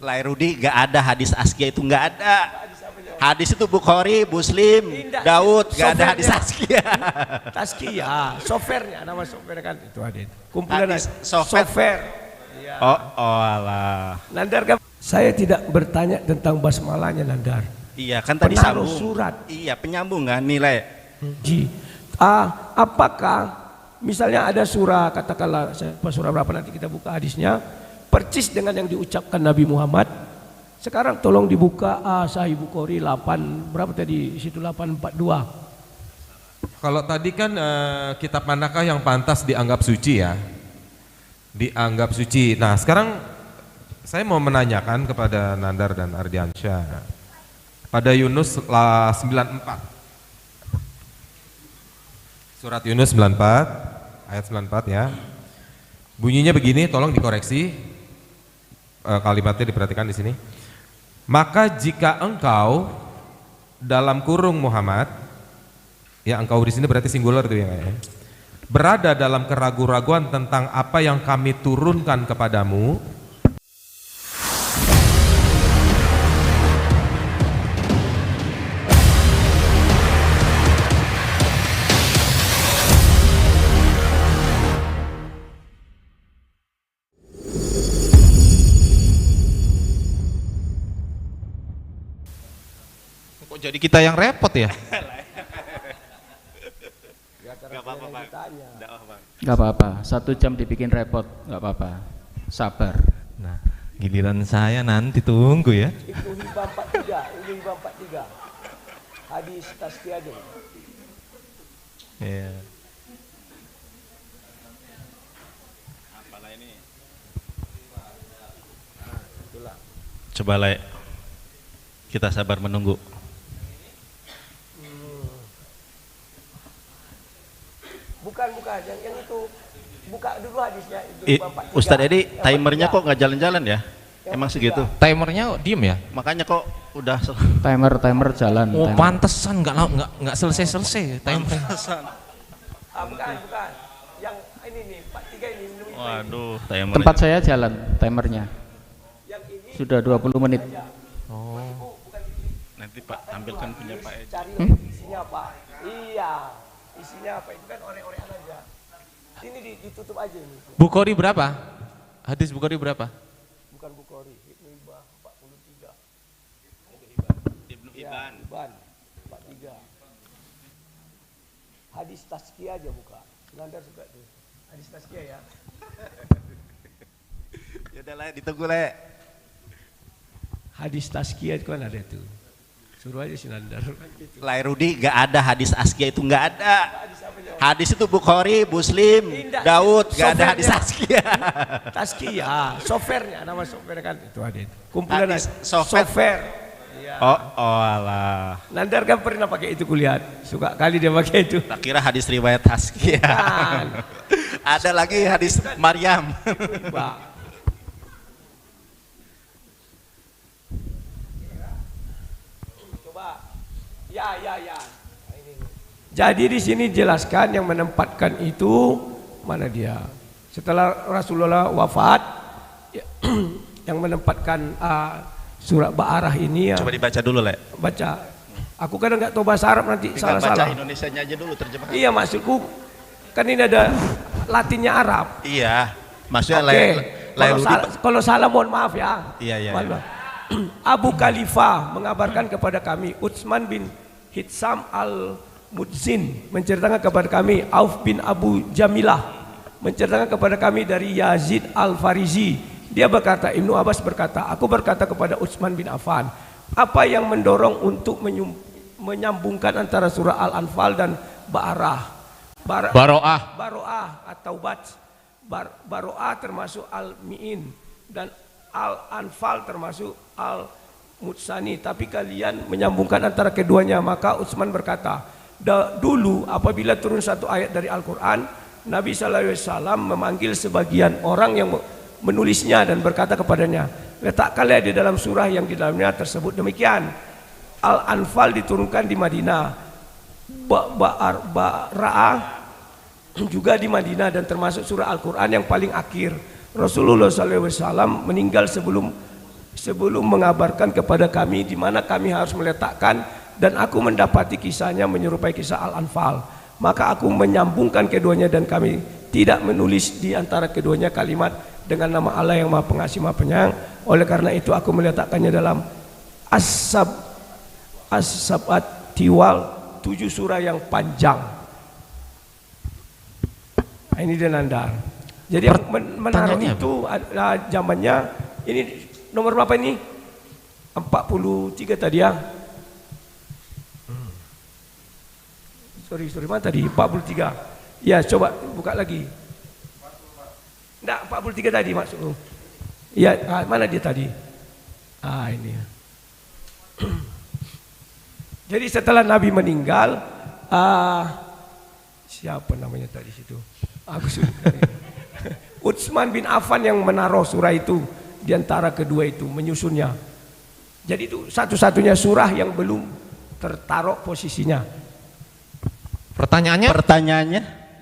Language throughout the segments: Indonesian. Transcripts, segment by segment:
Lairudi gak ada hadis Askia itu, gak ada. Hadis itu Bukhari, Muslim, Daud, gak ada hadis Askia. Taskia, softwarenya, nama software kan itu hadis. Kumpulan Hadis software. Ya. Oh alah. Nandar kan, saya tidak bertanya tentang basmalahnya Nandar. Iya kan tadi Penaruh sambung. surat. Iya penyambungan nilai. Apakah misalnya ada surah, katakanlah surah berapa nanti kita buka hadisnya, percis dengan yang diucapkan Nabi Muhammad. Sekarang tolong dibuka Sahih Bukhari 8 berapa tadi situ 842. Kalau tadi kan kitab manakah yang pantas dianggap suci ya? Dianggap suci. Nah sekarang saya mau menanyakan kepada Nandar dan Ardiansyah. Pada Yunus 94. Surat Yunus 94 ayat 94 ya. Bunyinya begini, tolong dikoreksi. Kalimatnya diperhatikan di sini. Maka jika engkau dalam kurung Muhammad, ya engkau di sini berarti singular tuh ya, berada dalam keraguan-raguan tentang apa yang kami turunkan kepadamu, kok jadi kita yang repot ya? Gak apa-apa, 1 jam dibikin repot, gak apa-apa, sabar. Nah, giliran saya nanti tunggu ya. Ibnu Hibban 43, hadis Tasqiyah aja. Iya. Apalah ini? Coba Le, kita sabar menunggu. Bukan, yang itu buka dulu hadisnya. Ustadz Edi, timernya kok nggak jalan-jalan ya? Emang segitu? Timernya diem ya? Makanya kok udah Timer jalan. Oh timer. pantesan nggak selesai timer. Bukan. Yang ini nih, 43 ini. Waduh, timer. Tempat saya jalan timernya. Yang ini Sudah 20 menit. Oh. Nanti Pak tampilkan punya Pak Edi. cari isinya apa? Iya, isinya apa? Itu kan ore-orean aja. Ini ditutup aja ini. Bukhari berapa? Hadis Bukhari berapa? Bukan Bukhari, Ibnu Hibban 43. Ibnu Ya, Hibban 43. Hadis Tasqiyah aja buka. Nandar suka tuh. Hadis Tasqiyah ya. Ya udah Le, ditunggu Le. Hadis Tasqiyah itu kan ada tuh. Suruh aja si Nandar. Lairudi gak ada hadis Askia itu, gak ada. Hadis itu Bukhari, Muslim, Daud, gak ada hadis Askia. Tasqiyah, softwarenya, nama software kan itu hadis. Kumpulan Hadis software. Ya. Oh alah. Nandar kan pernah pakai itu kuliah. Suka kali dia pakai itu. Tak kira hadis riwayat Askia. Kan. Ada lagi hadis Maryam. Pak. Coba. Ya. Nah, ini. Jadi di sini jelaskan yang menempatkan itu mana dia? Setelah Rasulullah wafat, yang menempatkan surat Baqarah ini ya. Coba dibaca dulu Le. Baca. Aku kadang nggak tahu bahasa Arab nanti Tinggal baca salah-salah. Indonesianya aja dulu terjemahan. Iya maksudku kan ini ada Latinnya Arab. Iya. Maksudnya Oke. Lairudi. Kalau salah mohon maaf ya. Iya. Mohon maaf. Abu Khalifah mengabarkan kepada kami, Utsman bin Hitsam al-Mudzin menceritakan kepada kami, Auf bin Abu Jamilah menceritakan kepada kami dari Yazid al-Farizi. Dia berkata, Ibnu Abbas berkata, aku berkata kepada Utsman bin Affan, apa yang mendorong untuk menyambungkan antara surah Al-Anfal dan Baqarah? Baro'ah atau Baro'ah termasuk Al-Mi'in dan Al-Anfal termasuk Al-Mutsani, tapi kalian menyambungkan antara keduanya. Maka Utsman berkata, dulu apabila turun satu ayat dari Al-Quran, Nabi SAW memanggil sebagian orang yang menulisnya dan berkata kepadanya, letakkanlah di dalam surah yang di dalamnya tersebut demikian. Al-Anfal diturunkan di Madinah, Baqarah juga di Madinah dan termasuk surah Al-Quran yang paling akhir. Rasulullah SAW meninggal sebelum sebelum mengabarkan kepada kami di mana kami harus meletakkan, dan aku mendapati kisahnya menyerupai kisah Al-Anfal. Maka aku menyambungkan keduanya dan kami tidak menulis di antara keduanya kalimat dengan nama Allah yang Maha Pengasih Maha Penyayang. Oleh karena itu aku meletakkannya dalam As-Sabat Tiwal, 7 surah yang panjang. Nah, ini dia Nandar. Jadi yang menaruh itu adalah zamannya, ini nomor berapa ini? 43 tadi ya. Sorry, mana tadi? 43. Ya, coba buka lagi. Enggak, 43 tadi maksudku. Ya, mana dia tadi? Ini. Jadi setelah Nabi meninggal, siapa namanya tadi situ? Aku sudah. Utsman bin Affan yang menaruh surah itu di antara kedua itu, menyusunnya. Jadi itu satu-satunya surah yang belum tertaruh posisinya. Pertanyaannya?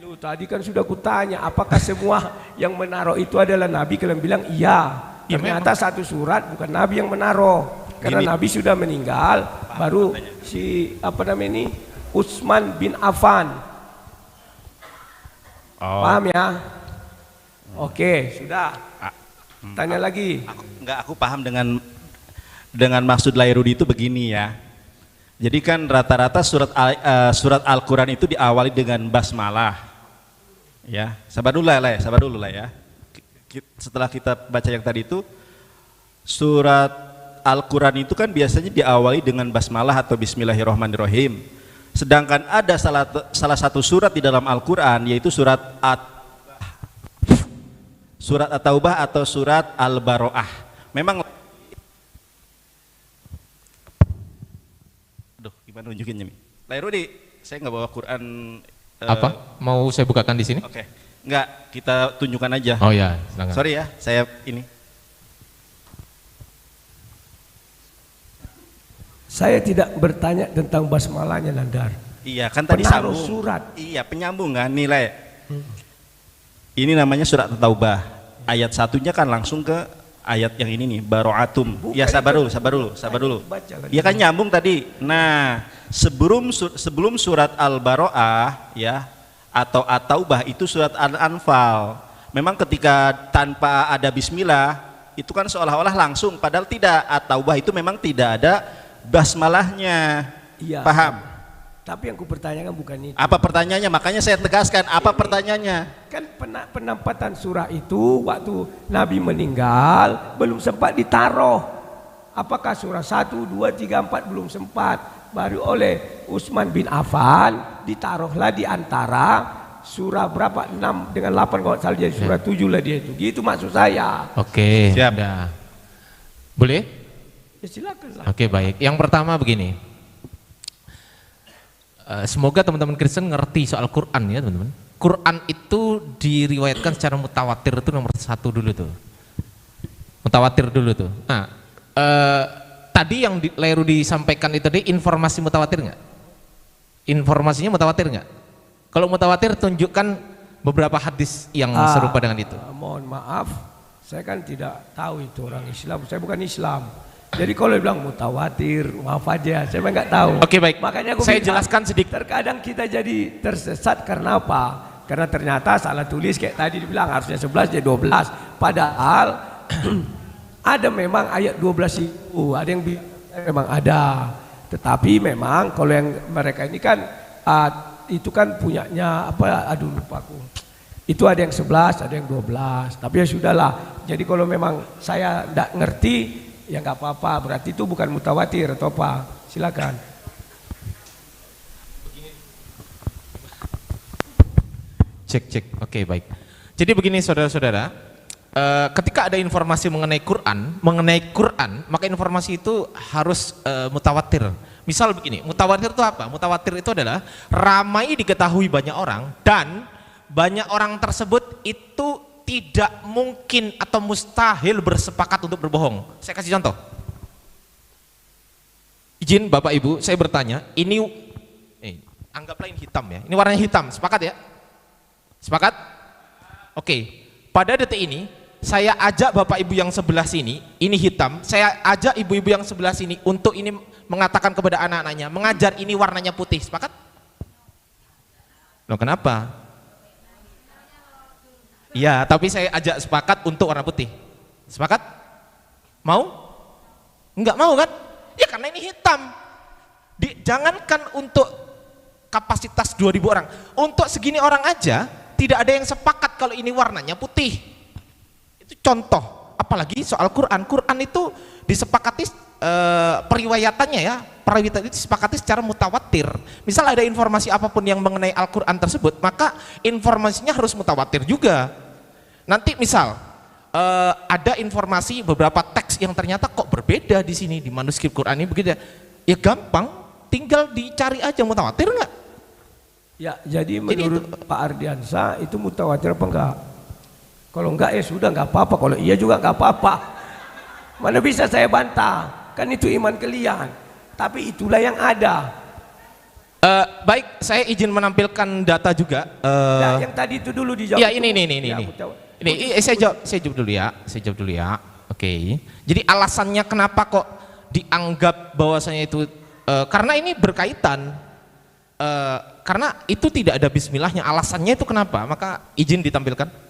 Lu tadi kan sudah kutanya, apakah semua yang menaruh itu adalah Nabi? Kalian bilang iya. Ternyata satu surat bukan Nabi yang menaruh, karena Nabi sudah meninggal. Baru si ini Utsman bin Affan. Paham ya? Oke, sudah. Tanya lagi. Aku paham dengan maksud Lairudi itu begini ya. Jadi kan rata-rata surat Al-Quran itu diawali dengan basmalah. Ya, sabar dulu lah ya. Setelah kita baca yang tadi itu, surat Al-Quran itu kan biasanya diawali dengan basmalah atau bismillahirrahmanirrahim. Sedangkan ada salah satu surat di dalam Al-Quran, yaitu surat At-Taubah atau surat Al-Baro'ah. Memang gimana nunjukinnya nih? Lairudi, saya nggak bawa Quran. Apa? Mau saya bukakan di sini? Oke. Nggak, kita tunjukkan aja. Oh ya, silakan. Sorry ya, saya ini. Saya tidak bertanya tentang basmalahnya, Nandar. Iya, kan tadi Penaruh sambung. surat. Iya, penyambung kan nilai. Ini namanya surat At-Taubah. Ayat satunya kan langsung ke ayat yang ini nih, Baro'atum. Ya sabar dulu. Dia kan nyambung tadi. Nah, sebelum surat Al-Baro'ah ya atau At-Taubah itu surat Al-Anfal. Memang ketika tanpa ada bismillah itu kan seolah-olah langsung, padahal tidak. At-Taubah itu memang tidak ada basmalahnya. Iya. Paham? Tapi yang kupertanyakan bukan itu. Apa pertanyaannya? Makanya saya tegaskan, apa pertanyaannya? Kan penempatan surah itu waktu Nabi meninggal belum sempat ditaruh. Apakah surah 1, 2, 3, 4 belum sempat. Baru oleh Utsman bin Affan ditaruhlah di antara surah berapa? 6 dengan 8 kalau salah, jadi surah 7 lah dia itu. Gitu maksud saya. Oke, siap. Udah. Boleh? Ya silakan lah. Oke, baik. Yang pertama begini. Semoga teman-teman Kristen ngerti soal Quran ya teman-teman. Quran itu diriwayatkan secara mutawatir, itu nomor 1 dulu tuh. Mutawatir dulu tuh. Nah, tadi yang Lairudi disampaikan itu tadi informasi mutawatir nggak? Informasinya mutawatir nggak? Kalau mutawatir tunjukkan beberapa hadis yang serupa dengan itu. Mohon maaf, saya kan tidak tahu itu orang Islam. Saya bukan Islam. Jadi kalau bilang mutawatir, maaf aja, saya memang nggak tahu. Oke, baik. Makanya aku saya jelaskan sedikit. Terkadang kita jadi tersesat karena apa? Karena ternyata salah tulis kayak tadi dibilang harusnya 11 jadi 12. Padahal ada memang ayat 12 itu, ada yang memang ada. Tetapi memang kalau yang mereka ini kan itu kan punyanya apa? Aduh lupa aku. Itu ada yang 11, ada yang 12. Tapi ya sudahlah. Jadi kalau memang saya tidak ngerti, ya nggak apa-apa, berarti itu bukan mutawatir atau apa. Silakan. Cek. Oke, baik. Jadi begini saudara-saudara, ketika ada informasi mengenai Quran, maka informasi itu harus mutawatir. Misal begini, mutawatir itu apa? Mutawatir itu adalah ramai diketahui banyak orang dan banyak orang tersebut itu tidak mungkin atau mustahil bersepakat untuk berbohong. Saya kasih contoh. Izin Bapak Ibu, saya bertanya, ini anggaplah ini hitam ya. Ini warnanya hitam, sepakat ya? Sepakat? Oke. Pada detik ini saya ajak bapak ibu yang sebelah sini, ini hitam, saya ajak ibu-ibu yang sebelah sini untuk ini mengatakan kepada anak-anaknya, mengajar ini warnanya putih, sepakat? Loh kenapa? Ya, tapi saya ajak sepakat untuk warna putih. Sepakat? Mau? Enggak mau kan? Ya karena ini hitam. Jangankan untuk kapasitas 2.000 orang, untuk segini orang aja tidak ada yang sepakat kalau ini warnanya putih. Itu contoh. Apalagi soal Quran. Quran itu disepakati periwayatannya ya, periwayatan itu disepakati secara mutawatir. Misal ada informasi apapun yang mengenai Al-Quran tersebut, maka informasinya harus mutawatir juga. Nanti misal ada informasi beberapa teks yang ternyata kok berbeda di sini di manuskrip Quran ini begitu ya gampang, tinggal dicari aja mutawatir enggak? Ya, jadi menurut Pak Ardiansa itu mutawatir apa enggak? Kalau enggak ya sudah enggak apa-apa, kalau iya juga enggak apa-apa. Mana bisa saya bantah? Kan itu iman kalian. Tapi itulah yang ada. Baik, saya izin menampilkan data juga. Nah, yang tadi itu dulu dijawab. Ya ini. Ya, Saya jawab dulu ya. Oke. Jadi alasannya kenapa kok dianggap bahwasanya itu karena ini berkaitan. Karena itu tidak ada bismillahnya. Alasannya itu kenapa? Maka izin ditampilkan.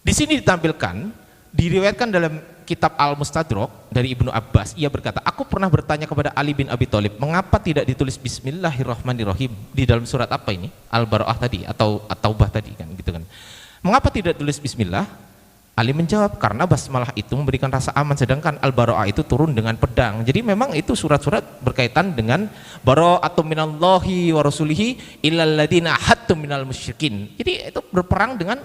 Di sini ditampilkan, diriwayatkan dalam kitab Al-Mustadrak dari Ibnu Abbas, ia berkata, aku pernah bertanya kepada Ali bin Abi Thalib, mengapa tidak ditulis Bismillahirrahmanirrahim di dalam surat apa ini? Al-Bara'ah tadi atau At-Taubah tadi kan gitu kan. Mengapa tidak tulis Bismillah? Ali menjawab, karena basmalah itu memberikan rasa aman, sedangkan Al-Bara'ah itu turun dengan pedang. Jadi memang itu surat-surat berkaitan dengan bara'atun minallahi wa rasulihi illal ladzina ahadtum minal musyrikin. Jadi itu berperang dengan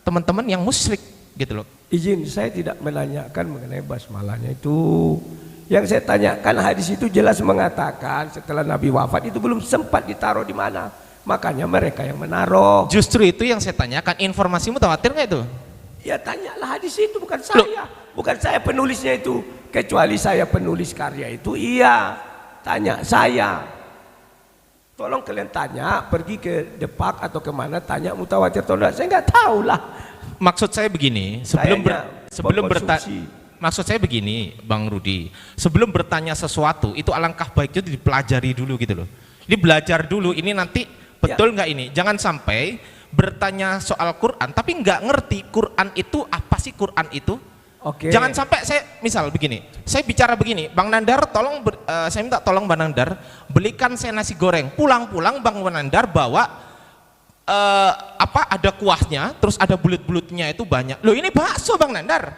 teman-teman yang musyrik gitu loh. izin, saya tidak menanyakan mengenai basmalahnya itu. Yang saya tanyakan, hadis itu jelas mengatakan setelah Nabi wafat itu belum sempat ditaruh di mana. Makanya mereka yang menaruh. Justru itu yang saya tanyakan, informasi mutawatir nggak itu? Ya tanyalah hadis itu, bukan saya. Bukan saya penulisnya itu. Kecuali saya penulis karya itu, iya. Tanya saya. Tolong kalian tanya, pergi ke Depak atau kemana, tanya mutawatir atau enggak. Saya nggak tahu lah. Maksud saya begini, maksud saya begini, Bang Rudi, sebelum bertanya sesuatu itu alangkah baiknya dipelajari dulu gitu loh. Ini belajar dulu, ini nanti betul nggak ini? Jangan sampai bertanya soal Quran tapi nggak ngerti Quran itu apa sih Quran itu. Oke. Jangan sampai saya misal begini, saya bicara begini, Bang Nandar tolong saya minta tolong Bang Nandar belikan saya nasi goreng. Pulang-pulang Bang Nandar bawa ada kuahnya, terus ada bulut-bulutnya itu banyak. Loh ini bakso Bang Nandar.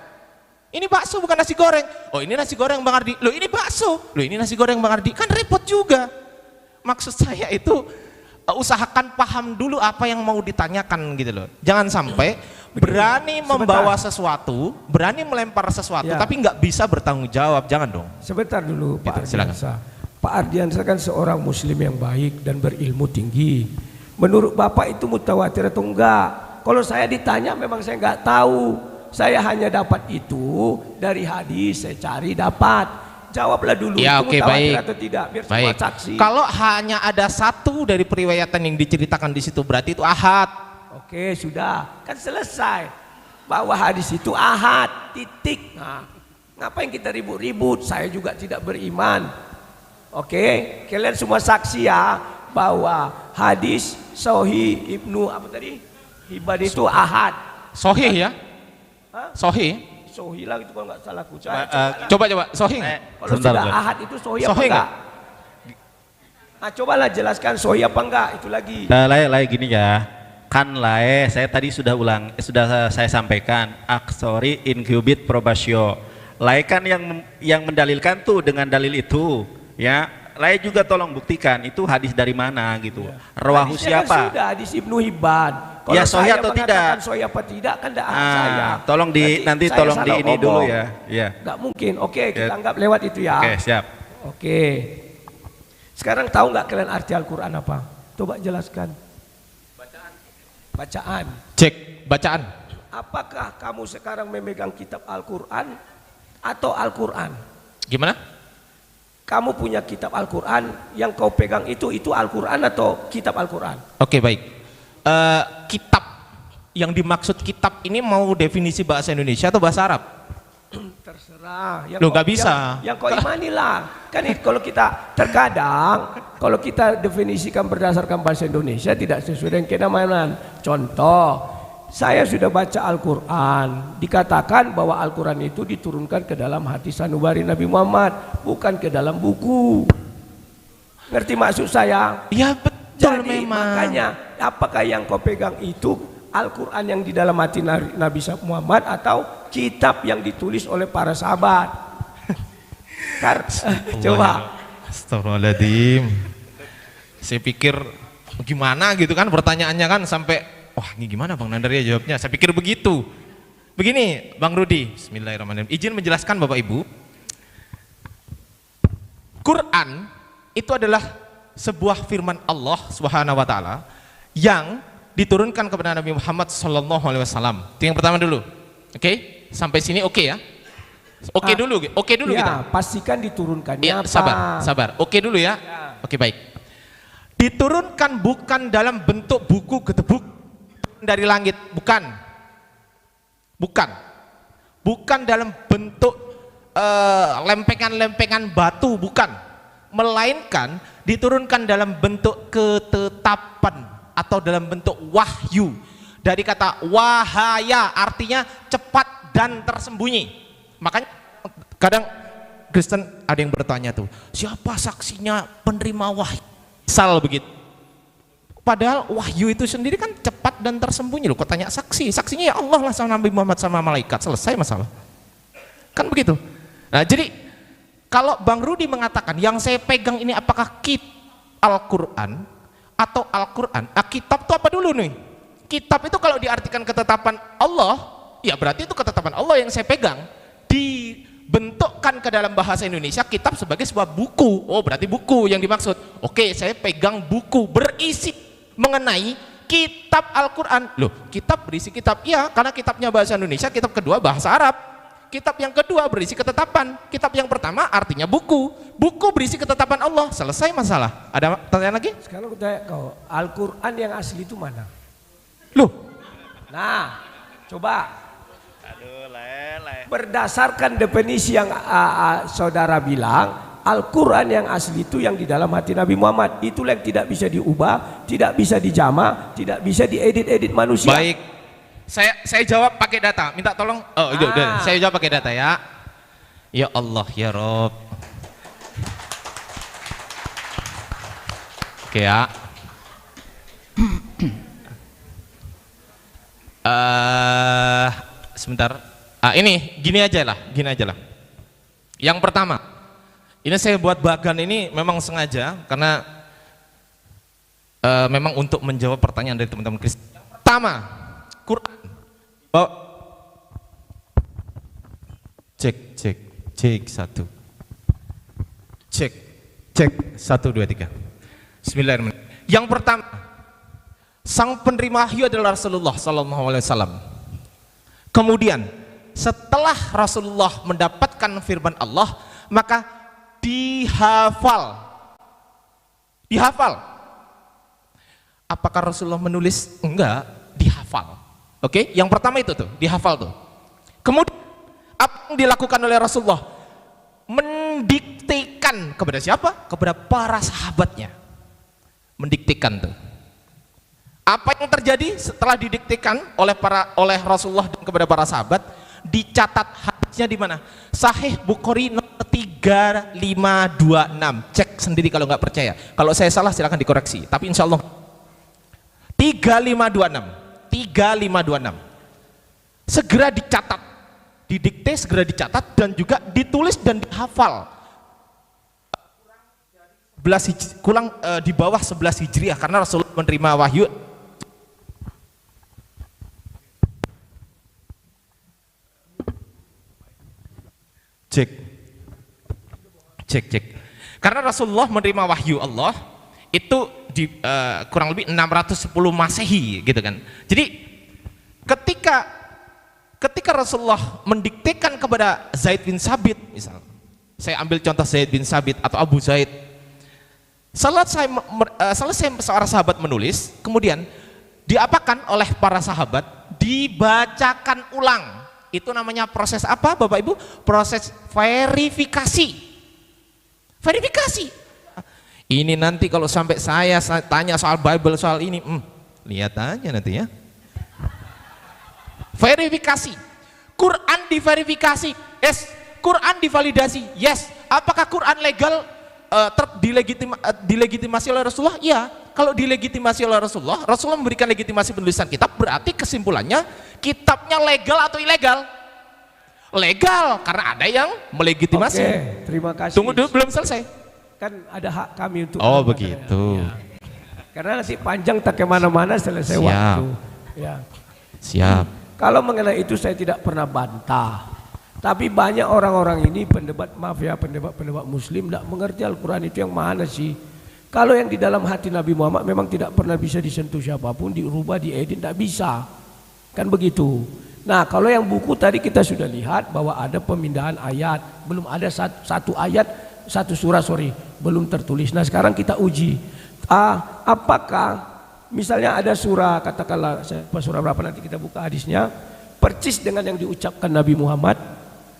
Ini bakso bukan nasi goreng. Oh ini nasi goreng Bang Ardi. Loh ini bakso. Loh ini nasi goreng Bang Ardi. Kan repot juga. Maksud saya itu usahakan paham dulu apa yang mau ditanyakan gitu loh. Jangan sampai berani membawa sesuatu, berani melempar sesuatu, tapi nggak bisa bertanggung jawab. Jangan dong. Sebentar dulu Pak Ardiansa. Pak Ardiansa kan seorang muslim yang baik dan berilmu tinggi. Menurut Bapak itu mutawatir atau enggak? Kalau saya ditanya memang saya nggak tahu. Saya hanya dapat itu dari hadis, saya cari dapat. Jawablah dulu ya, itu mutawatir atau tidak, biar semua saksi. Kalau hanya ada satu dari periwayatan yang diceritakan di situ berarti itu ahad. Oke, sudah, kan selesai. Bahwa hadis itu ahad, titik. Nah, ngapain kita ribut-ribut? Saya juga tidak beriman. Oke, kalian semua saksi ya bahwa hadis Sahih Ibnu apa tadi? Hibban itu ahad. Sahih ya? Sahih. Sahih lah itu kalau nggak salah aku. Coba Sahih. Kalau sudah ahad itu sahih apa enggak? Nah, cobalah jelaskan sahih apa enggak itu lagi. Lai gini ya. Kan saya tadi sudah saya sampaikan aksori incubit probatio. Kan yang mendalilkan tuh dengan dalil itu ya. Juga tolong buktikan itu hadis dari mana gitu. Rawahu siapa? Kan sudah hadis Ibnu Hibban. Kalau ya sahih atau tidak? Sahih apa tidak kan tidak saya. Tolong nanti tolong di ini dulu ya. Ya. Enggak mungkin. Oke, kita anggap lewat itu ya. Oke, siap. Oke. Sekarang tahu nggak kalian arti Al-Qur'an apa? Coba jelaskan. Bacaan. Cek bacaan. Apakah kamu sekarang memegang kitab Al-Quran atau Al-Quran? Gimana? Kamu punya kitab Al-Quran, yang kau pegang itu Al-Quran atau kitab Al-Quran? Oke, baik. Kitab yang dimaksud kitab ini mau definisi bahasa Indonesia atau bahasa Arab? Terserah. Loh, nggak bisa. Yang kau imanilah. Kan itu kalau kita terkadang kalau kita definisikan berdasarkan bahasa Indonesia tidak sesuai dengan kenamanan. Contoh, saya sudah baca Al-Quran. Dikatakan bahwa Al-Quran itu diturunkan ke dalam hati sanubari Nabi Muhammad, bukan ke dalam buku. Ngerti maksud saya? Ya betul. Jadi memang. makanya apakah yang kau pegang itu Al-Quran yang di dalam hati Nabi Muhammad atau kitab yang ditulis oleh para sahabat? Coba. Astagfirullahaladzim. Saya pikir gimana gitu kan pertanyaannya kan sampai wah ini gimana Bang Nandar ya jawabnya. Saya pikir begitu. Begini Bang Rudi, bismillahirrahmanirrahim. Izin menjelaskan Bapak Ibu. Quran itu adalah sebuah firman Allah Subhanahu wa taala yang diturunkan kepada Nabi Muhammad sallallahu alaihi wasallam. Itu yang pertama dulu. Oke? Sampai sini oke ya? Oke dulu Ya, kita. pastikan diturunkannya Ya, apa? sabar. Oke dulu ya. Oke, baik. Diturunkan bukan dalam bentuk buku getebuk dari langit, bukan. Bukan dalam bentuk lempengan-lempengan batu, bukan. Melainkan diturunkan dalam bentuk ketetapan atau dalam bentuk wahyu. Dari kata wahaya artinya cepat dan tersembunyi. Makanya kadang Kristen ada yang bertanya tuh, siapa saksinya penerima wahyu? Misal begitu. Padahal wahyu itu sendiri kan cepat dan tersembunyi loh. Kok tanya saksi? Saksinya ya Allah lah sama Nabi Muhammad sama malaikat. Selesai masalah. Kan begitu. Nah, jadi kalau Bang Rudi mengatakan yang saya pegang ini apakah Al-Quran atau Al-Quran? Nah, kitab itu apa dulu nih? Kitab itu kalau diartikan ketetapan Allah, ya berarti itu ketetapan Allah yang saya pegang. Dibentukkan ke dalam bahasa Indonesia kitab sebagai sebuah buku. Oh, berarti buku yang dimaksud. Oke, saya pegang buku berisi mengenai kitab Al-Quran. Loh, kitab berisi kitab. Iya, karena kitabnya bahasa Indonesia, kitab kedua bahasa Arab. Kitab yang kedua berisi ketetapan. Kitab yang pertama artinya buku. Buku berisi ketetapan Allah. Selesai masalah. Ada pertanyaan lagi? Sekarang aku tanya kau, Al-Quran yang asli itu mana? Loh, Nah, coba. Berdasarkan definisi yang saudara bilang, Al-Quran yang asli itu yang di dalam hati Nabi Muhammad. Itulah yang tidak bisa diubah, tidak bisa dijama, tidak bisa diedit-edit manusia. baik. Saya jawab pakai data. Minta tolong. Oh, udah. Saya jawab pakai data ya. Ya Allah, ya Rob. Oke ya. Sebentar. Ini gini aja lah. Yang pertama, ini saya buat bagan ini memang sengaja karena memang untuk menjawab pertanyaan dari teman-teman Kristen. Pertama, Quran. Oh. Cek 1. Cek 1 2 3. Bismillahirrahmanirrahim. Yang pertama, sang penerima wahyu adalah Rasulullah sallallahu alaihi wasallam. Kemudian setelah Rasulullah mendapatkan firman Allah, maka dihafal. Apakah Rasulullah menulis? Enggak, dihafal. Oke, yang pertama itu tuh, dihafal tuh. Kemudian apa yang dilakukan oleh Rasulullah? Mendiktekan kepada siapa? Kepada para sahabatnya. Mendiktekan tuh. Apa yang terjadi setelah didiktekan oleh Rasulullah dan kepada para sahabat? Dicatat hadisnya di mana? Sahih Bukhari nomor 3526. Cek sendiri kalau nggak percaya. Kalau saya salah silakan dikoreksi. Tapi insya Allah 3526. Segera dicatat, didikte, segera dicatat dan juga ditulis dan dihafal. Kurang di bawah 11 Hijriah karena Rasulullah menerima wahyu. Cek. Karena Rasulullah menerima wahyu Allah itu di kurang lebih 610 Masehi gitu kan. Jadi ketika Rasulullah mendiktekan kepada Zaid bin Sabit misal. Saya ambil contoh Zaid bin Sabit atau Abu Zaid. Selesai seorang sahabat menulis, kemudian diapakan oleh para sahabat? dibacakan ulang. Itu namanya proses apa Bapak Ibu? Proses verifikasi. Verifikasi. Ini nanti kalau sampai saya tanya soal Bible soal ini, lihat aja nanti ya. Verifikasi. Quran diverifikasi. Yes. Quran divalidasi. Yes. Apakah Quran legal? Dilegitimasi oleh Rasulullah? Iya. Kalau dilegitimasi oleh Rasulullah, Rasulullah memberikan legitimasi penulisan kitab, berarti kesimpulannya kitabnya legal atau ilegal? Legal, karena ada yang melegitimasi. Oke, terima kasih. Tunggu dulu, belum selesai. Kan ada hak kami untuk. Oh begitu. Ya. Karena nanti panjang tak kemana-mana selesai Siap. waktu. Ya. Siap. Kalau mengenai itu saya tidak pernah bantah. Tapi banyak orang-orang ini pendebat pendebat Muslim tidak mengerti Al-Quran itu yang mana sih? Kalau yang di dalam hati Nabi Muhammad memang tidak pernah bisa disentuh siapapun, dirubah, diedit, tidak bisa. Kan begitu. Nah kalau yang buku tadi kita sudah lihat bahwa ada pemindahan ayat. Belum ada satu ayat, satu surah belum tertulis. Nah sekarang kita uji. Apakah misalnya ada surah, katakanlah surah berapa nanti kita buka hadisnya, percis dengan yang diucapkan Nabi Muhammad.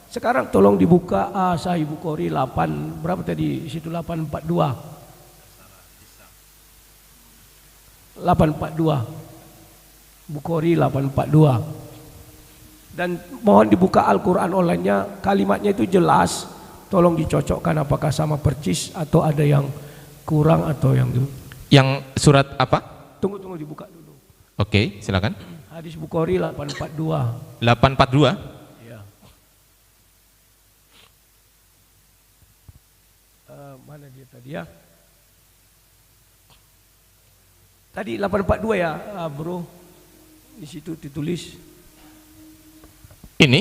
Sekarang tolong dibuka Sahih Bukhari 8, berapa tadi? Situ 842. 842 Bukhari 842 dan mohon dibuka Al-Quran online-nya, kalimatnya itu jelas, tolong dicocokkan apakah sama percis atau ada yang kurang atau yang dulu. Yang surat apa? Tunggu dibuka dulu. Oke, silakan. Hadis Bukhari 842. 842. Ya. Mana dia tadi ya? Tadi 842 ya, bro. Di situ ditulis. Ini?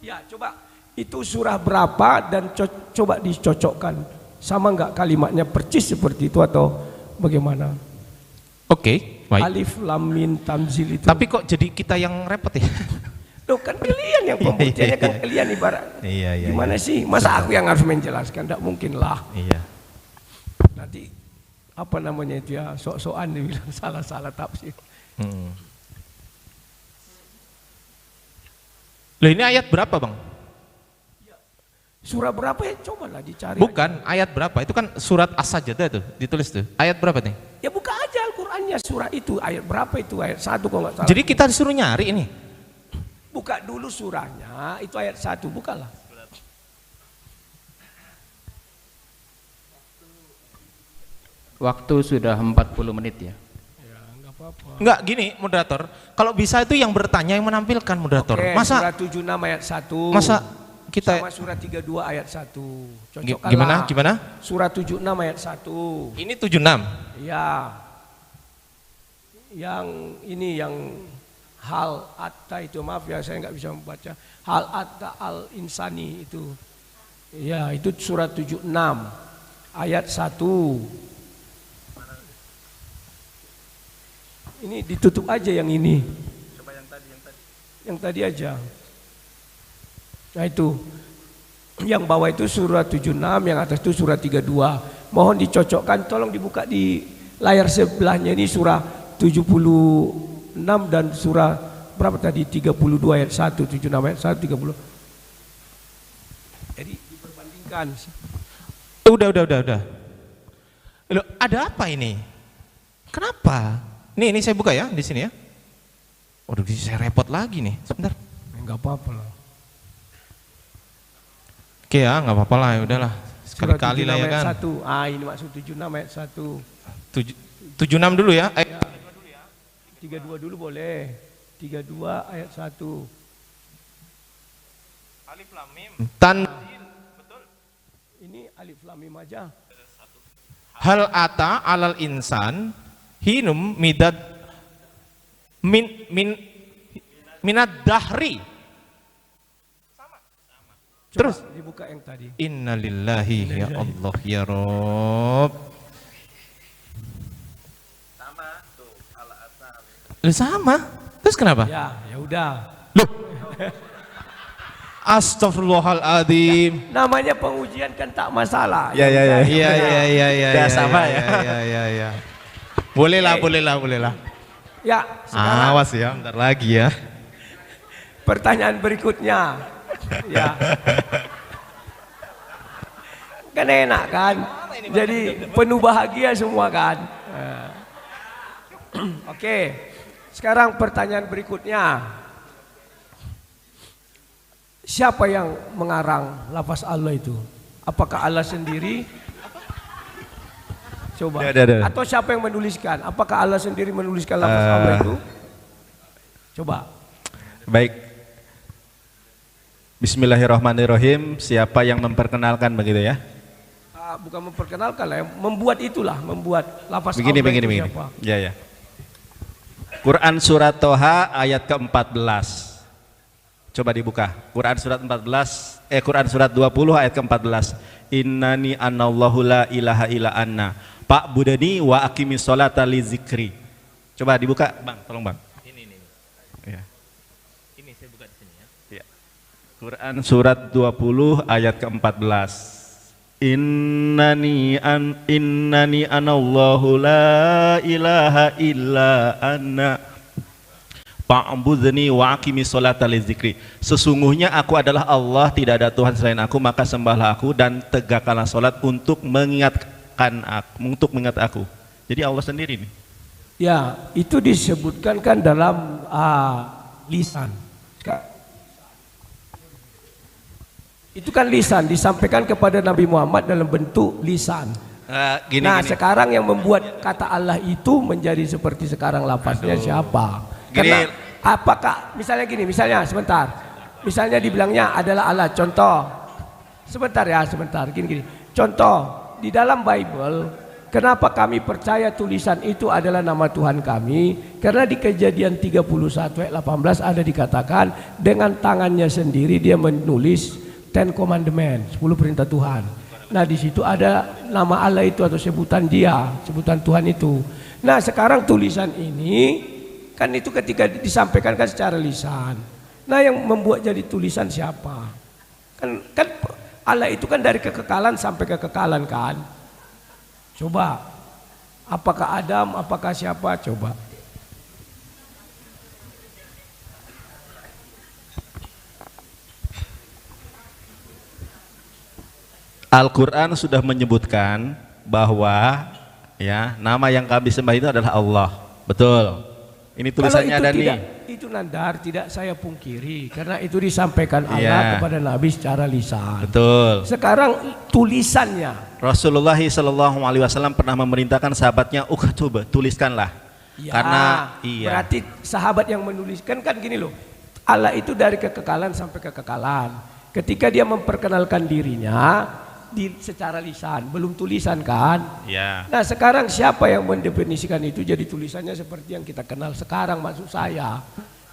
Ya, coba itu surah berapa dan coba dicocokkan. Sama enggak kalimatnya percis seperti itu atau bagaimana? Oke, baik. Alif Lam Mim Tanzil itu. Tapi kok jadi kita yang repot ya? Loh kan kalian yang pembuktiannya kan kalian ibarat. Iya. Gimana sih? Masa aku yang harus menjelaskan? Tidak mungkin lah. Iya. Nanti apa namanya itu ya, sok-sokan dibilang salah-salah tafsir. Loh ini ayat berapa Bang? Surah berapa ya? Cobalah dicari. Bukan, ayat berapa? Itu kan surat As-Sajdah tuh, ditulis tuh. Ayat berapa nih? Ya buka aja Al-Qur'annya, surah itu ayat berapa itu? Ayat 1 kalau nggak salah. Jadi kita disuruh nyari ini. Buka dulu surahnya, itu ayat 1, bukalah. Waktu sudah 40 menit ya. Enggak gini moderator, kalau bisa itu yang bertanya yang menampilkan moderator. Oke, Masa surah 76 ayat 1. Masa kita sama surah 32 ayat 1. Cocokkanlah. gimana? Surah 76 ayat 1. Ini 76. Ya. Yang ini yang hal atta itu, maaf ya saya nggak bisa membaca. Hal atta al insani itu. Ya, itu surah 76 ayat 1. Ini ditutup aja yang ini. Coba yang tadi. Yang tadi aja. Nah itu. Yang bawah itu surah 76, yang atas itu surah 32. Mohon dicocokkan, tolong dibuka di layar sebelahnya ini surah 76 dan surah berapa tadi? 32 ayat 1, 76 ayat 1, 30. Jadi diperbandingkan. Udah. Loh, ada apa ini? Kenapa? Ini saya buka ya di sini ya. Waduh, saya repot lagi nih. Sebentar. Enggak apa-apa lah. Oke ya, nggak apa-apa lah, ya udahlah. Sekali-kali lah ya kan. 1. Ini maksud 76 ayat 1. 76 dulu ya. 32 dulu boleh. 32 ayat 1. Alif Lam Mim. Betul. Ini alif lam mim aja. Hal ata alal insan hinum midad minad dahri. Terus dibuka yang tadi. Innalillahi ya Allah ya Rob. Sama tuh al ata. Sama. Terus kenapa? Ya udah. Loh. Astagfirullahaladzim. Namanya pengujian kan tak masalah. Iya. Udah sama ya. Iya. Bolehlah. Ya, sekarang Awas ya, bentar lagi ya. pertanyaan berikutnya. Ya. Kan enak kan? Jadi penuh bahagia semua kan? Nah. Oke. Sekarang pertanyaan berikutnya. Siapa yang mengarang lafaz Allah itu? Apakah Allah sendiri? Coba. Ada. Atau siapa yang menuliskan? Apakah Allah sendiri menuliskan lafaz Allah itu? Coba. Baik. Bismillahirrahmanirrahim. Siapa yang memperkenalkan begitu ya? Bukan memperkenalkan lah, membuat itulah, membuat lafaz Begini. Allah itu siapa? Ya. Quran surat Toha ayat ke-14. Coba dibuka. Quran surat 20 ayat ke-14. Innani anallahu la ilaha illa anna. Pak Budani wa aqimis sholata li zikri. Coba dibuka, Bang, tolong Bang. Ini. Ya. Ini saya buka di sini ya. Ya. Quran surat 20 ayat ke-14. Innani anallahu la ilaha illa anna. Fa'budni wa aqimis sholata li zikri. Sesungguhnya aku adalah Allah, tidak ada Tuhan selain aku, maka sembahlah aku dan tegakkanlah salat untuk mengingat aku. Jadi Allah sendiri nih. Ya, itu disebutkan kan dalam lisan. Itu kan lisan disampaikan kepada Nabi Muhammad dalam bentuk lisan. Gini. Sekarang yang membuat kata Allah itu menjadi seperti sekarang lafaznya siapa? Karena apakah misalnya sebentar. Misalnya dibilangnya adalah Allah, contoh. Sebentar. Gini. Contoh, di dalam Bible, kenapa kami percaya tulisan itu adalah nama Tuhan kami? Karena di Kejadian 31 ayat 18 ada dikatakan dengan tangannya sendiri dia menulis 10 Commandments, 10 perintah Tuhan. Nah, di situ ada nama Allah itu atau sebutan Tuhan itu. Nah, sekarang tulisan ini kan itu ketika disampaikan kan secara lisan. Nah, yang membuat jadi tulisan siapa? Kan Allah itu kan dari kekekalan sampai kekekalan kan. Coba, apakah Adam, apakah siapa? Coba. Al-Quran sudah menyebutkan bahwa ya nama yang kami sembah itu adalah Allah. Betul. Ini tulisannya ada nih. Itu Nandar tidak saya pungkiri karena itu disampaikan Allah kepada Nabi secara lisan. Betul. Sekarang tulisannya. Rasulullah SAW pernah memerintahkan sahabatnya, uktub, tuliskanlah. Ya, Karena berarti sahabat yang menuliskan kan gini loh. Allah itu dari kekekalan sampai kekekalan. Ketika dia memperkenalkan dirinya secara lisan, belum tulisan kan? Ya. Nah, sekarang siapa yang mendefinisikan itu jadi tulisannya seperti yang kita kenal sekarang, maksud saya?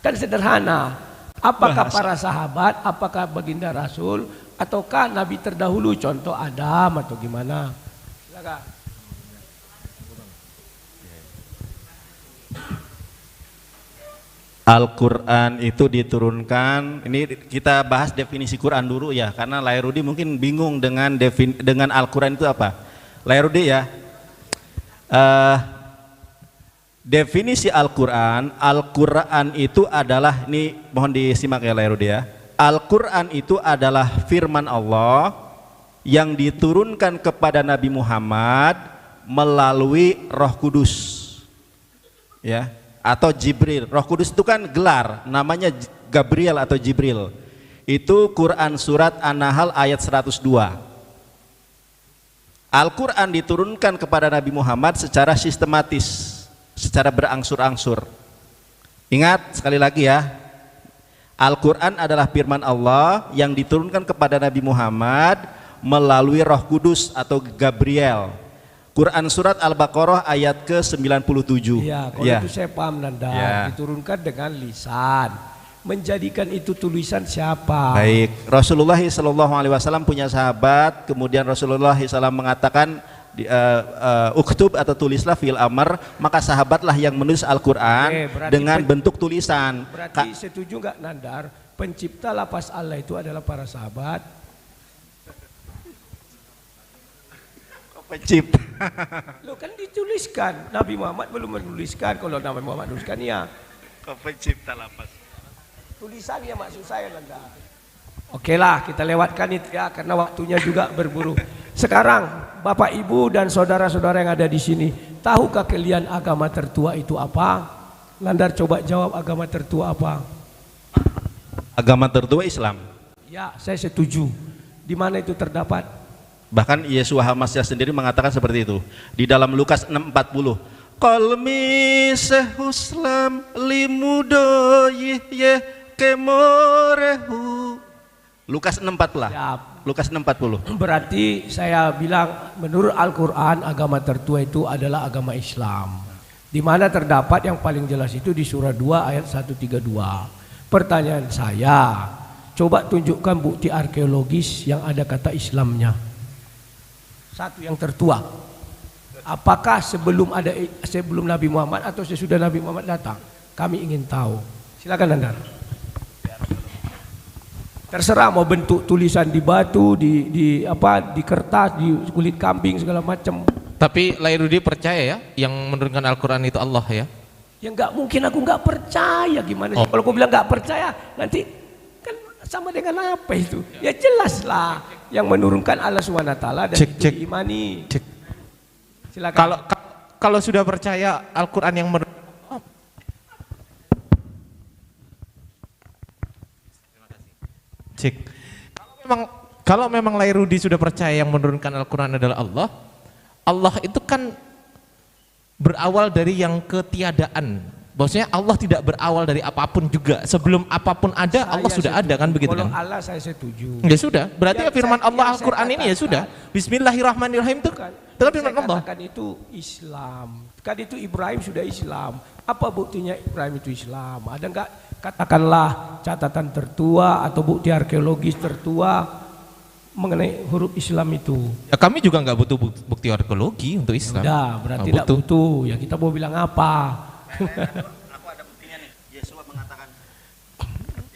Kan sederhana. Apakah para sahabat, apakah baginda Rasul, ataukah Nabi terdahulu, contoh Adam atau gimana? Silakan. Al-Quran itu diturunkan, ini kita bahas definisi Quran dulu ya, karena Lairudi mungkin bingung dengan Al-Quran itu apa. Lairudi ya, definisi Al-Quran itu adalah, ini mohon disimak ya Lairudi ya, Al-Quran itu adalah firman Allah yang diturunkan kepada Nabi Muhammad melalui Roh Kudus ya, atau Jibril. Roh Kudus itu kan gelar, namanya Gabriel atau Jibril. Itu Quran surat An-Nahl ayat 102. Al-Quran diturunkan kepada Nabi Muhammad secara sistematis, secara berangsur-angsur. Ingat sekali lagi ya, Al-Quran adalah firman Allah yang diturunkan kepada Nabi Muhammad melalui Roh Kudus atau Gabriel. Quran surat Al-Baqarah ayat ke-97. Ya, kalau itu saya paham Nanda. Ya. Diturunkan dengan lisan. Menjadikan itu tulisan siapa? Baik, Rasulullah SAW punya sahabat, kemudian Rasulullah SAW mengatakan uktub atau tulislah fil amr, maka sahabatlah yang menulis Al-Quran dengan bentuk tulisan. Berarti setuju nggak Nandar? Pencipta lafaz Allah itu adalah para sahabat. Pencipta. Lo kan dituliskan, Nabi Muhammad belum menuliskan. Kalau Nabi Muhammad menuliskan ya Pencipta lapas. tulisannya maksud saya Nanda. Oke lah, kita lewatkan itu ya karena waktunya juga berburu. Sekarang Bapak Ibu dan saudara-saudara yang ada di sini, tahukah kalian agama tertua itu apa? Landar coba jawab, agama tertua apa? Agama tertua Islam. Ya, saya setuju. Di mana itu terdapat? Bahkan Yeshua Hamasya sendiri mengatakan seperti itu di dalam Lukas 6:40. Kolmi sehuslam limudo ye kemorehu. Lukas 6:40. Ya, Lukas 6:40. berarti saya bilang menurut Al-Quran agama tertua itu adalah agama Islam. Di mana terdapat yang paling jelas itu di surah 2 ayat 132. Pertanyaan saya, coba tunjukkan bukti arkeologis yang ada kata Islamnya. Satu yang tertua. Apakah sebelum Nabi Muhammad atau sesudah Nabi Muhammad datang? Kami ingin tahu. Silakan Anda. Terserah mau bentuk tulisan di batu, di kertas, di kulit kambing segala macam. Tapi Lairudi percaya ya yang menurunkan Al-Quran itu Allah ya? Ya nggak mungkin aku nggak percaya, gimana sih? Kalau aku bilang nggak percaya nanti kan sama dengan apa itu? Ya jelas lah yang menurunkan Allah SWT dan Cek, itu cek. diimani. Cek. Silakan. Kalau sudah percaya Al-Quran yang Cek. Kalau memang Lairudi sudah percaya yang menurunkan Al-Quran adalah Allah, Allah itu kan berawal dari yang ketiadaan. Maksudnya Allah tidak berawal dari apapun juga. Sebelum apapun ada, Allah sudah ada kan begitu Kalau kan? Allah saya setuju. Ya sudah, berarti Yang firman saya- Allah yang saya Al-Quran ini ya katakan- sudah. Bismillahirrahmanirrahim itu kan firman Saya Allah. katakan itu Islam. Kan itu Ibrahim sudah Islam. Apa buktinya Ibrahim itu Islam? Ada enggak katakanlah catatan tertua atau bukti arkeologis tertua mengenai huruf Islam itu? Ya, kami juga nggak butuh bukti arkeologi untuk Islam. Sudah, berarti Nggak tidak butuh. Ya kita mau bilang apa? Aku ada buktinya nih. Yeshua mengatakan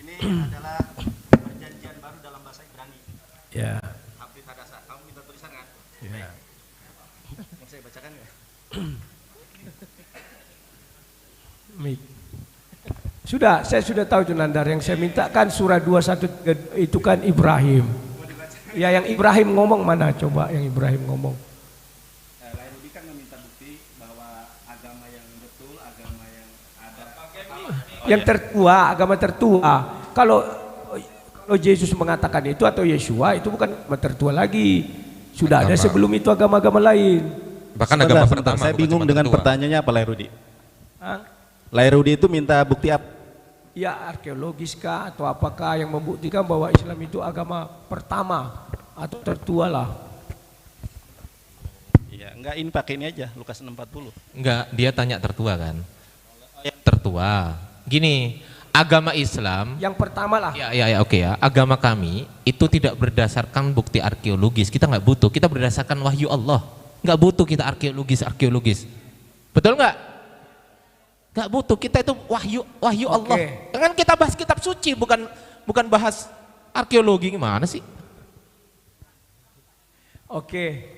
ini adalah perjanjian baru dalam bahasa Ibrani. Ya. Hafidz Hadasa. Kamu minta tulisan kan? Ya. Mau saya bacakan nggak? Sudah, saya sudah tahu itu Nandar. Yang saya minta kan surah 213 itu kan Ibrahim. Ya yang Ibrahim ngomong mana? Coba yang Ibrahim ngomong. Lairudi kan meminta bukti bahwa agama yang betul, agama yang ada. Yang tertua, agama tertua. Kalau Yesus mengatakan itu atau Yeshua itu bukan agama tertua lagi. Sudah ada Agama. sebelum itu agama-agama lain. Bahkan Sebentar, agama sebentar. pertama. Saya bukan bingung cuma dengan tertua. pertanyaannya apa Lairudi. Hah? Lairudi itu minta bukti apa? Ya arkeologis kah atau apakah yang membuktikan bahwa Islam itu agama pertama atau tertua lah. Iya, enggak ini pakai ini aja Lukas 6:40. Enggak, dia tanya tertua kan? Tertua. Gini, agama Islam. Yang pertama lah. Ya, oke ya. Agama kami itu tidak berdasarkan bukti arkeologis. Kita nggak butuh. Kita berdasarkan wahyu Allah. Nggak butuh kita arkeologis. Betul nggak? Nggak butuh. Kita itu wahyu Oke. Allah. Kan kita bahas kitab suci, bukan bahas arkeologi. Gimana sih? Oke,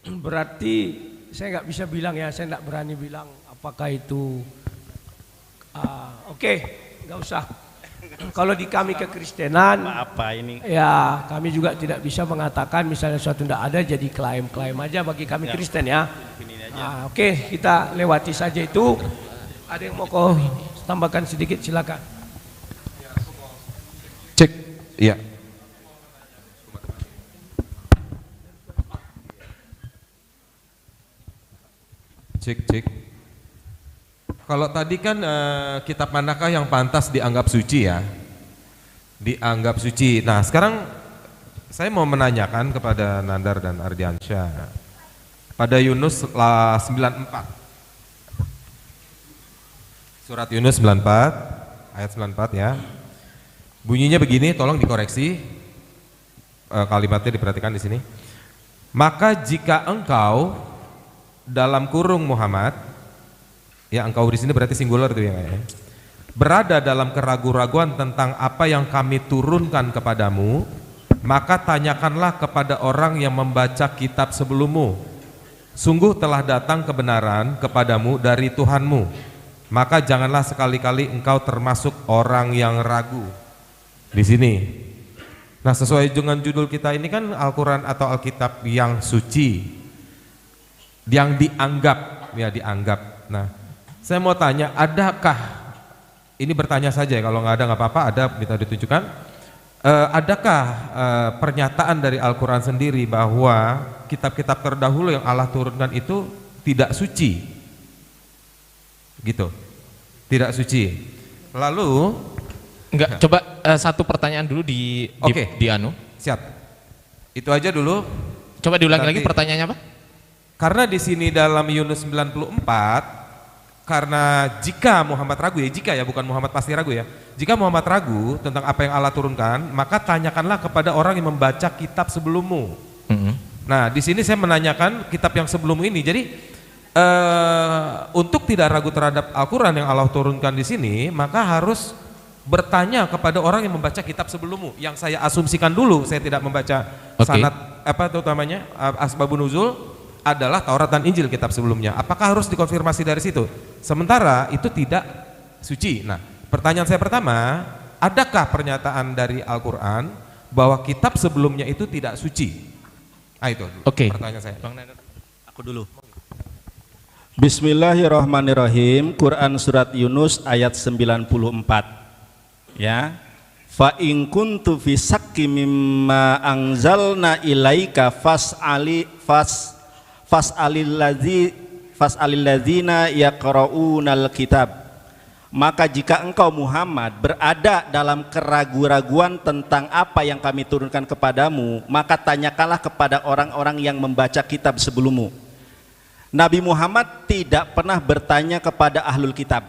berarti saya nggak bisa bilang ya, saya nggak berani bilang apakah itu. Oke, nggak usah. Kalau di kami kekristenan, Apa ini? ya kami juga tidak bisa mengatakan misalnya suatu tidak ada jadi klaim aja bagi kami Kristen ya. Oke, kita lewati saja itu. Ada yang mau kau tambahkan sedikit silakan. Cek. Iya. Cek. Kalau tadi kan kitab manakah yang pantas dianggap suci ya? Dianggap suci. Nah sekarang saya mau menanyakan kepada Nandar dan Ardiansyah. Pada Yunus 94. Surat Yunus 94, ayat 94 ya. Bunyinya begini, tolong dikoreksi. Kalimatnya diperhatikan di sini. Maka jika engkau dalam kurung Muhammad, ya engkau di sini berarti singular itu ya, berada dalam keraguan-raguan tentang apa yang kami turunkan kepadamu, maka tanyakanlah kepada orang yang membaca kitab sebelummu Sungguh telah datang kebenaran kepadamu dari Tuhanmu, maka janganlah sekali-kali engkau termasuk orang yang ragu. Di sini. Nah, sesuai dengan judul kita ini kan Al-Quran atau Alkitab yang suci, yang dianggap, ya dianggap. Nah, saya mau tanya, adakah, ini bertanya saja, kalau nggak ada nggak apa-apa, ada minta ditunjukkan. Adakah pernyataan dari Al-Quran sendiri bahwa kitab-kitab terdahulu yang Allah turunkan itu tidak suci? Gitu, tidak suci. Lalu Enggak, coba satu pertanyaan dulu di anu. Siap. Itu aja dulu. Coba diulangi Nanti. lagi pertanyaannya apa? Karena di sini dalam Yunus 94, karena jika Muhammad ragu ya, jika ya bukan Muhammad pasti ragu ya. Jika Muhammad ragu tentang apa yang Allah turunkan, maka tanyakanlah kepada orang yang membaca kitab sebelummu. Nah, di sini saya menanyakan kitab yang sebelum ini. Jadi untuk tidak ragu terhadap Al-Quran yang Allah turunkan di sini, maka harus bertanya kepada orang yang membaca kitab sebelummu. Yang saya asumsikan dulu, saya tidak membaca sanad apa terutamanya asbabun nuzul adalah Taurat dan Injil kitab sebelumnya. Apakah harus dikonfirmasi dari situ? Sementara itu tidak suci. Nah, pertanyaan saya pertama, adakah pernyataan dari Al-Quran bahwa kitab sebelumnya itu tidak suci? Ah, itu pertanyaan saya. Aku dulu. Bismillahirrahmanirrahim. Quran surat Yunus ayat 94. Ya, fa in kuntu fi sakki mimma anzalna ilaika fas'alil ladzina yaqra'unal kitab. Maka jika engkau Muhammad berada dalam keraguan-raguan tentang apa yang kami turunkan kepadamu, maka tanyakanlah kepada orang-orang yang membaca kitab sebelummu. Nabi Muhammad tidak pernah bertanya kepada ahlul kitab.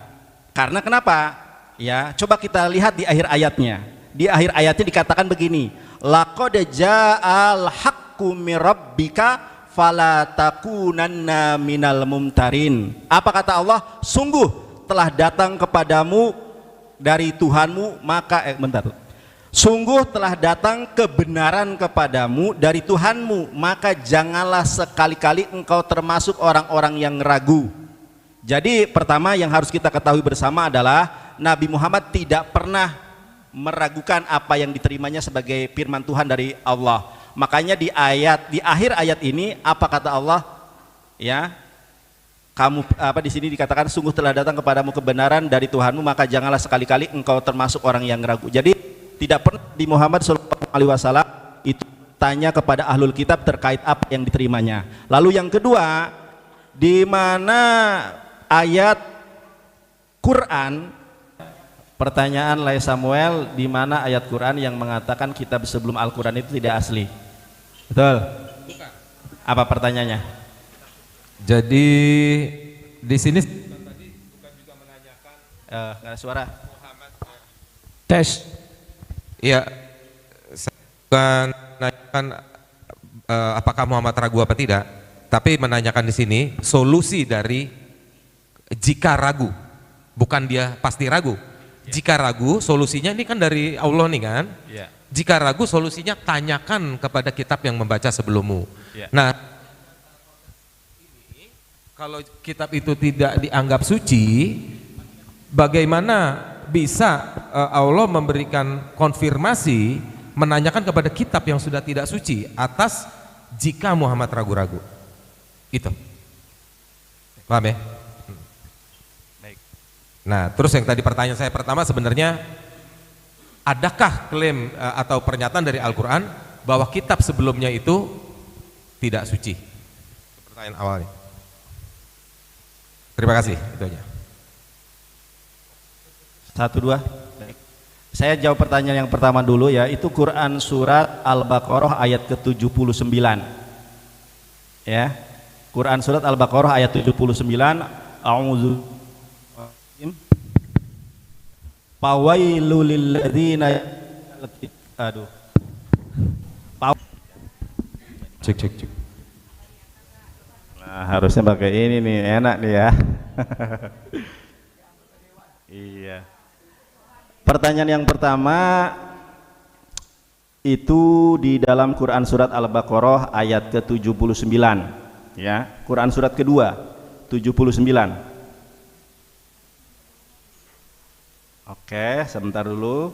Karena kenapa? Ya, coba kita lihat di akhir ayatnya. Di akhir ayatnya dikatakan begini, laqad ja'al haqqu mir rabbika fala takunanna minal mumtarin. Apa kata Allah? Sungguh telah datang kepadamu dari Tuhanmu, maka sungguh telah datang kebenaran kepadamu dari Tuhanmu, maka janganlah sekali-kali engkau termasuk orang-orang yang ragu. Jadi pertama yang harus kita ketahui bersama adalah Nabi Muhammad tidak pernah meragukan apa yang diterimanya sebagai firman Tuhan dari Allah. Makanya di akhir ayat ini apa kata Allah? Ya, kamu di sini dikatakan sungguh telah datang kepadamu kebenaran dari Tuhanmu, maka janganlah sekali-kali engkau termasuk orang yang ragu. Jadi tidak pernah di Muhammad SAW itu tanya kepada ahlul kitab terkait apa yang diterimanya. Lalu yang kedua, di mana ayat Quran, pertanyaan Lai Samuel, di mana ayat Quran yang mengatakan kitab sebelum Al-Quran itu tidak asli? Betul? Bukan. Apa pertanyaannya? Jadi di sini tadi bukan juga menanyakan nggak ada suara. Muhammad Tes. Iya, saya bukan menanyakan apakah Muhammad ragu apa tidak, tapi menanyakan di sini solusi dari jika ragu, bukan dia pasti ragu. Jika ragu, solusinya ini kan dari Allah nih kan. Yeah. Jika ragu, solusinya tanyakan kepada kitab yang membaca sebelummu. Yeah. Nah, kalau kitab itu tidak dianggap suci, bagaimana bisa Allah memberikan konfirmasi, menanyakan kepada kitab yang sudah tidak suci atas jika Muhammad ragu-ragu? Itu. Paham ya? Nah, terus yang tadi pertanyaan saya pertama sebenarnya, adakah klaim atau pernyataan dari Al-Quran bahwa kitab sebelumnya itu tidak suci? Pertanyaan awalnya. Terima kasih, itu aja. 1, 2. Saya jawab pertanyaan yang pertama dulu ya. Itu Quran surat Al-Baqarah ayat ke-79. Ya. Quran surat Al-Baqarah ayat 79. A'udzu Fawailul lilladzina Cek. Nah, harusnya pakai ini nih, enak nih ya. Iya. Pertanyaan yang pertama itu di dalam Quran surat Al-Baqarah ayat ke-79. Ya, Quran surat kedua 79. Oke, sebentar dulu.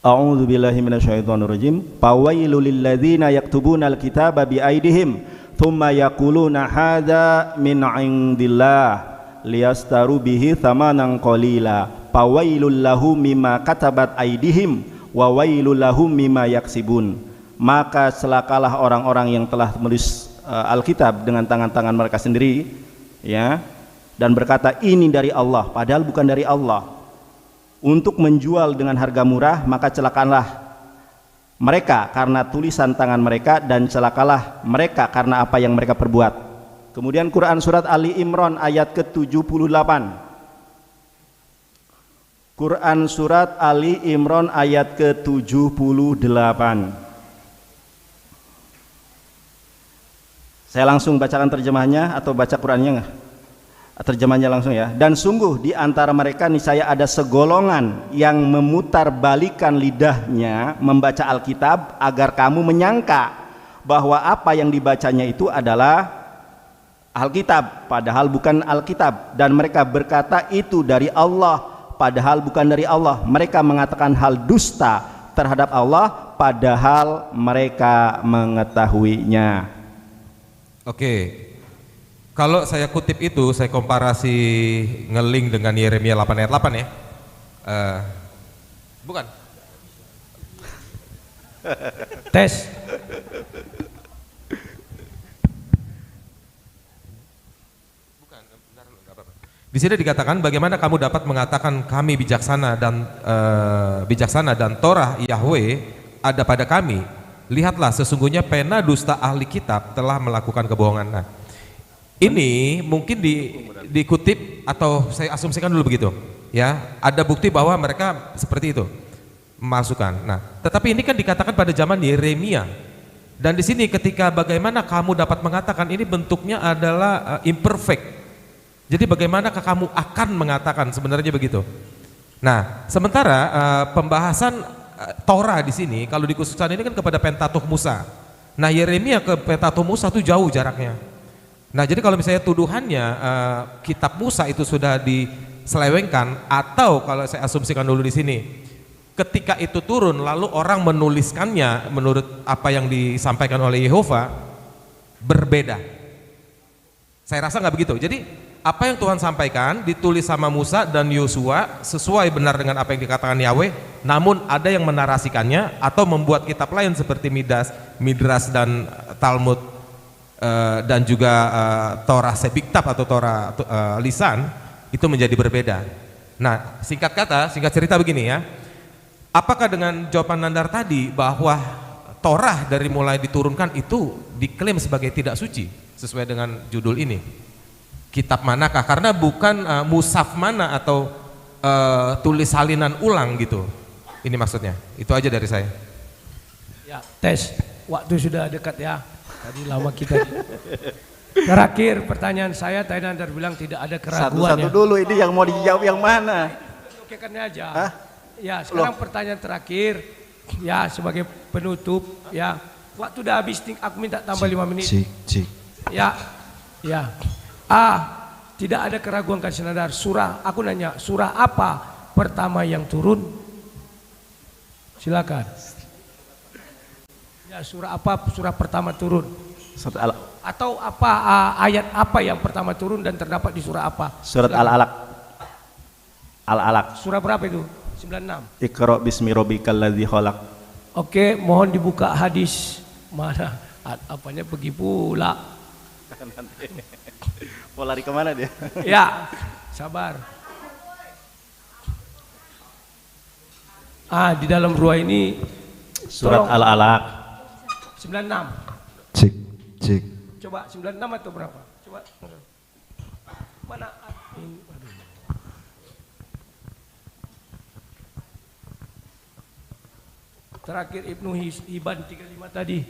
A'udzu billahi minasyaitonir rajim. Fawailul lilladzina yaktubuna alkitaba biaidihim thumma yaquluna hadza min 'indillah liyastaru bihi tsamanan qalila. Fawailul lahum mimma katabat aidihim wa wailul lahum mimma yaksibun. Maka celakalah orang-orang yang telah menulis Alkitab dengan tangan-tangan mereka sendiri, ya, dan berkata ini dari Allah padahal bukan dari Allah, untuk menjual dengan harga murah, maka celakalah mereka karena tulisan tangan mereka, dan celakalah mereka karena apa yang mereka perbuat. Kemudian Quran surat Ali Imran ayat ke-78. Quran surat Ali Imran ayat ke-78. Saya langsung bacakan terjemahnya atau baca Qurannya enggak? Terjemahnya langsung ya. Dan sungguh di antara mereka niscaya ada segolongan yang memutarbalikkan lidahnya membaca Alkitab agar kamu menyangka bahwa apa yang dibacanya itu adalah Alkitab padahal bukan Alkitab, dan mereka berkata itu dari Allah padahal bukan dari Allah. Mereka mengatakan hal dusta terhadap Allah padahal mereka mengetahuinya. Oke. Kalau saya kutip itu, saya komparasi ngeling dengan Yeremia 8 ayat 8 ya. Bukan. Tes. Bukan, bentar dulu, enggak apa-apa. Di sini dikatakan bagaimana kamu dapat mengatakan kami bijaksana dan Torah Yahweh ada pada kami. Lihatlah sesungguhnya pena dusta ahli kitab telah melakukan kebohongan. Nah, ini mungkin dikutip atau saya asumsikan dulu begitu, ya. Ada bukti bahwa mereka seperti itu memasukkan. Nah, tetapi ini kan dikatakan pada zaman Yeremia, dan di sini ketika bagaimana kamu dapat mengatakan ini bentuknya adalah imperfect. Jadi bagaimanakah kamu akan mengatakan sebenarnya begitu? Nah, sementara pembahasan Torah di sini kalau dikhususkan ini kan kepada Pentateuch Musa. Nah, Yeremia ke Pentateuch Musa itu jauh jaraknya. Nah, jadi kalau misalnya tuduhannya kitab Musa itu sudah diselewengkan, atau kalau saya asumsikan dulu di sini, ketika itu turun lalu orang menuliskannya menurut apa yang disampaikan oleh Yehova berbeda. Saya rasa nggak begitu. Jadi apa yang Tuhan sampaikan ditulis sama Musa dan Yosua sesuai benar dengan apa yang dikatakan Yahweh, namun ada yang menarasikannya atau membuat kitab lain seperti Midras dan Talmud dan juga Torah Sebiktab atau Torah lisan itu menjadi berbeda. Nah, singkat cerita begini ya. Apakah dengan jawaban Nandar tadi bahwa Torah dari mulai diturunkan itu diklaim sebagai tidak suci sesuai dengan judul ini? Kitab manakah? Karena bukan mushaf mana atau tulis salinan ulang gitu. Ini maksudnya. Itu aja dari saya. Ya, tes. Waktu sudah dekat ya. Tadi lama kita. Terakhir pertanyaan saya, tadi Nandar bilang tidak ada keraguan. Satu-satu dulu, ini yang mau dijawab yang mana? Oke, kan aja. Hah? Ya, sekarang pertanyaan terakhir. Ya, sebagai penutup ya. Waktu udah habis, aku minta tambah 5 menit. Ya. Ya. Tidak ada keraguan kasih Nandar. Surah, aku nanya, surah apa pertama yang turun? Silakan. Ya, surah apa surah pertama turun? Atau apa ayat apa yang pertama turun dan terdapat di surah apa? Surat Al-Alaq. Al-Alaq. Surah berapa itu? 96. Iqra bismi rabbikal ladzi khalaq. Oke, mohon dibuka hadis. Mana? Apanya pergi pula. Mau lari kemana dia? Ya, sabar. Di dalam ruang ini Surat Al-Alaq 96. Cek. Coba 96 atau berapa? Coba. Mana? Terakhir Ibnu Hibban 35 tadi.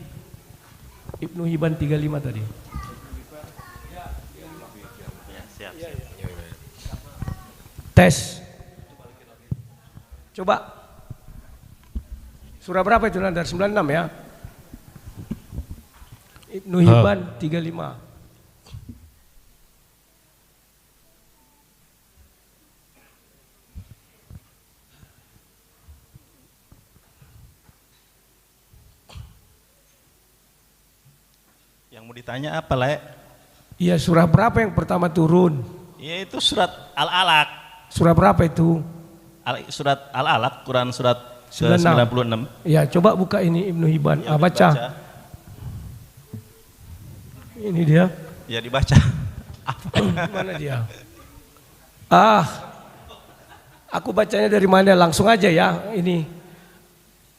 Ibnu Hibban 35 tadi. Tes. Coba. Surah berapa itu Nandar? 96 ya? Ibnu Hibban 35. Yang mau ditanya apa, Le? Iya, surah berapa yang pertama turun? Ya itu surat Al-Alaq. Surah berapa itu? Surat Al-Alaq, Quran surat 96. ke-96. Ya, coba buka ini Ibnu Hibban. Ya, Baca. Ini dia. Ya dibaca. Mana dia? Aku bacanya dari mana? Langsung aja ya. Ini.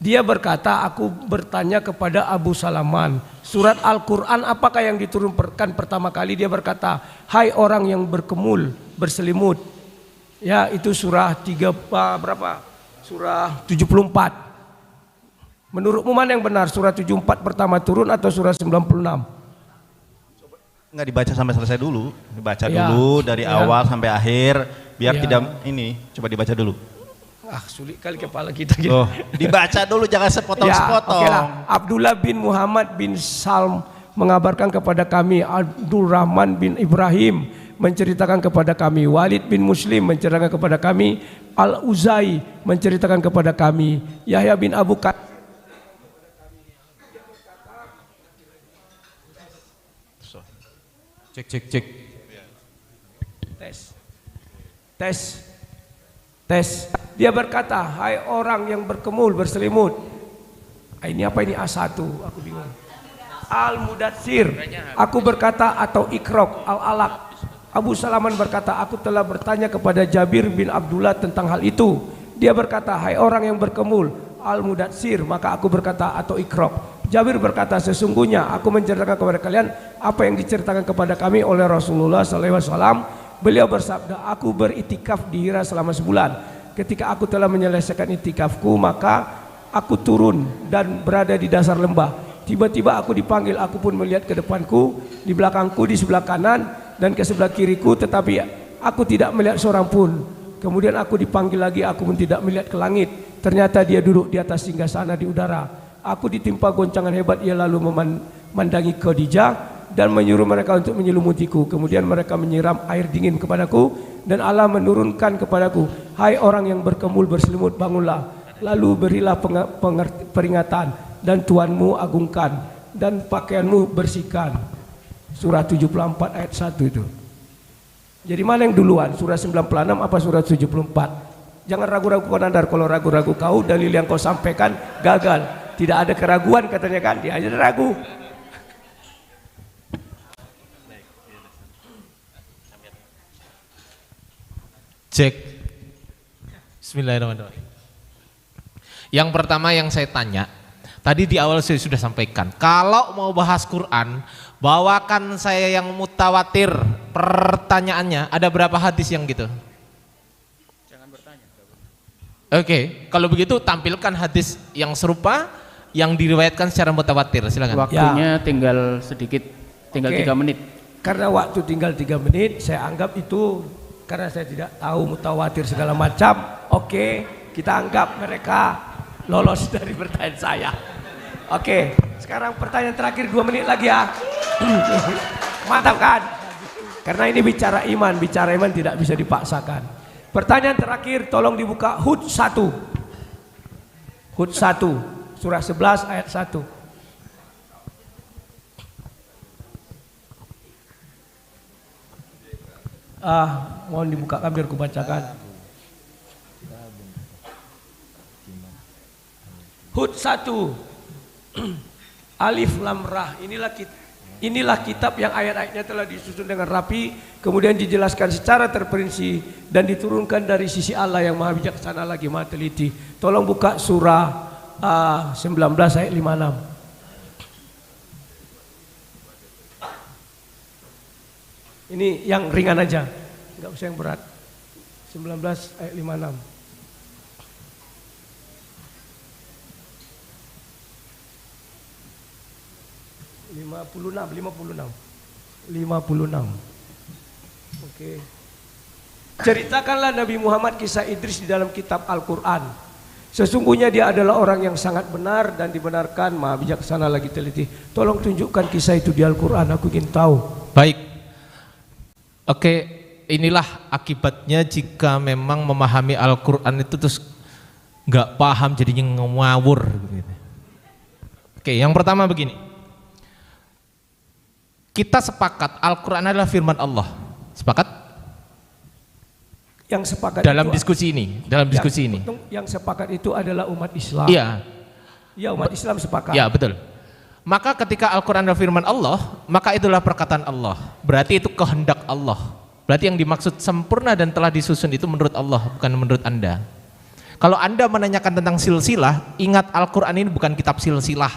Dia berkata, aku bertanya kepada Abu Salaman, surat Al-Quran apakah yang diturunkan pertama kali? Dia berkata, hai orang yang berkemul, berselimut. Ya, itu surah 3 berapa? Surah 74. Menurutmu mana yang benar? Surah 74 pertama turun atau surah 96? Enggak dibaca sampai selesai dulu. Dibaca Ya, dulu dari ya. awal sampai akhir biar Ya. tidak ini. Coba dibaca dulu. Sulit kali kepala kita gitu. Oh, dibaca dulu jangan sepotong-sepotong. Ya, oke lah. Abdullah bin Muhammad bin Salm mengabarkan kepada kami, Abdul Rahman bin Ibrahim menceritakan kepada kami, Walid bin Muslim menceritakan kepada kami, Al-Uzai menceritakan kepada kami, Yahya bin Abu Katsir. Cek. Tes. Dia berkata, hai orang yang berkemul, berselimut. Ini apa ini A1? Aku bingung. Al-Mudatsir. Aku berkata atau Ikrok Al-Alaq. Abu Salaman berkata, aku telah bertanya kepada Jabir bin Abdullah tentang hal itu. Dia berkata, hai orang yang berkemul, Al-Mudatsir. Maka aku berkata atau Ikrok. Jabir berkata, sesungguhnya aku menceritakan kepada kalian apa yang diceritakan kepada kami oleh Rasulullah SAW. Beliau bersabda, aku beritikaf di Hira selama sebulan. Ketika aku telah menyelesaikan itikafku, maka aku turun dan berada di dasar lembah. Tiba-tiba aku dipanggil, aku pun melihat ke depanku, di belakangku, di sebelah kanan, dan ke sebelah kiriku, tetapi aku tidak melihat seorang pun. Kemudian aku dipanggil lagi, aku pun tidak melihat ke langit. Ternyata dia duduk di atas singgasana di udara. Aku ditimpa goncangan hebat, ia lalu memandangi Khadijah dan menyuruh mereka untuk menyelumutiku. Kemudian mereka menyiram air dingin kepadaku dan Allah menurunkan kepadaku, hai orang yang berkemul berselimut, bangunlah, lalu berilah peringatan dan Tuhanmu agungkan dan pakaianmu bersihkan. Surah 74 ayat 1 itu. Jadi mana yang duluan? Surah 96 apa surah 74? Jangan ragu-ragu kau Nandar. Kalau ragu-ragu kau, dalil yang kau sampaikan gagal. Tidak ada keraguan katanya kan, dia aja ragu. Cek. Bismillahirrahmanirrahim. Yang pertama yang saya tanya, tadi di awal saya sudah sampaikan, kalau mau bahas Quran, bawakan saya yang mutawatir. Pertanyaannya, ada berapa hadis yang gitu? Jangan bertanya. Oke, kalau begitu tampilkan hadis yang serupa yang diriwayatkan secara mutawatir. Silakan. Waktunya tinggal sedikit, tinggal Oke. 3 menit. Karena waktu tinggal 3 menit, saya anggap itu karena saya tidak tahu mutawatir segala macam. Oke, kita anggap mereka lolos dari pertanyaan saya. Oke, sekarang pertanyaan terakhir 2 menit lagi ya. Mantap kan? Karena ini bicara iman tidak bisa dipaksakan. Pertanyaan terakhir, tolong dibuka Hud 1. Hud 1, surah 11 ayat 1. Mohon dibukakan biar ku bacakan. Hud 1 Alif Lam Ra. Inilah kitab yang ayat-ayatnya telah disusun dengan rapi, kemudian dijelaskan secara terperinci dan diturunkan dari sisi Allah yang maha bijaksana lagi maha teliti. Tolong buka surah 19 ayat 56. Ini yang ringan aja, nggak usah yang berat. 19 ayat 56. 56. Oke. Ceritakanlah Nabi Muhammad kisah Idris di dalam kitab Al-Quran. Sesungguhnya dia adalah orang yang sangat benar dan dibenarkan, maha bijaksana lagi teliti. Tolong tunjukkan kisah itu di Al-Quran, aku ingin tahu. Baik. Oke, inilah akibatnya jika memang memahami Al-Quran itu terus nggak paham jadinya ngawur. Oke, yang pertama begini. Kita sepakat Al-Quran adalah firman Allah. Sepakat? Yang sepakat Dalam itu, diskusi ini, dalam diskusi ini. yang sepakat itu adalah umat Islam. Iya. Ya, umat Islam sepakat. Ya, betul. Maka ketika Al-Quran adalah firman Allah, maka itulah perkataan Allah. Berarti itu kehendak Allah. Berarti yang dimaksud sempurna dan telah disusun itu menurut Allah, bukan menurut Anda. Kalau Anda menanyakan tentang silsilah, ingat Al-Quran ini bukan kitab silsilah.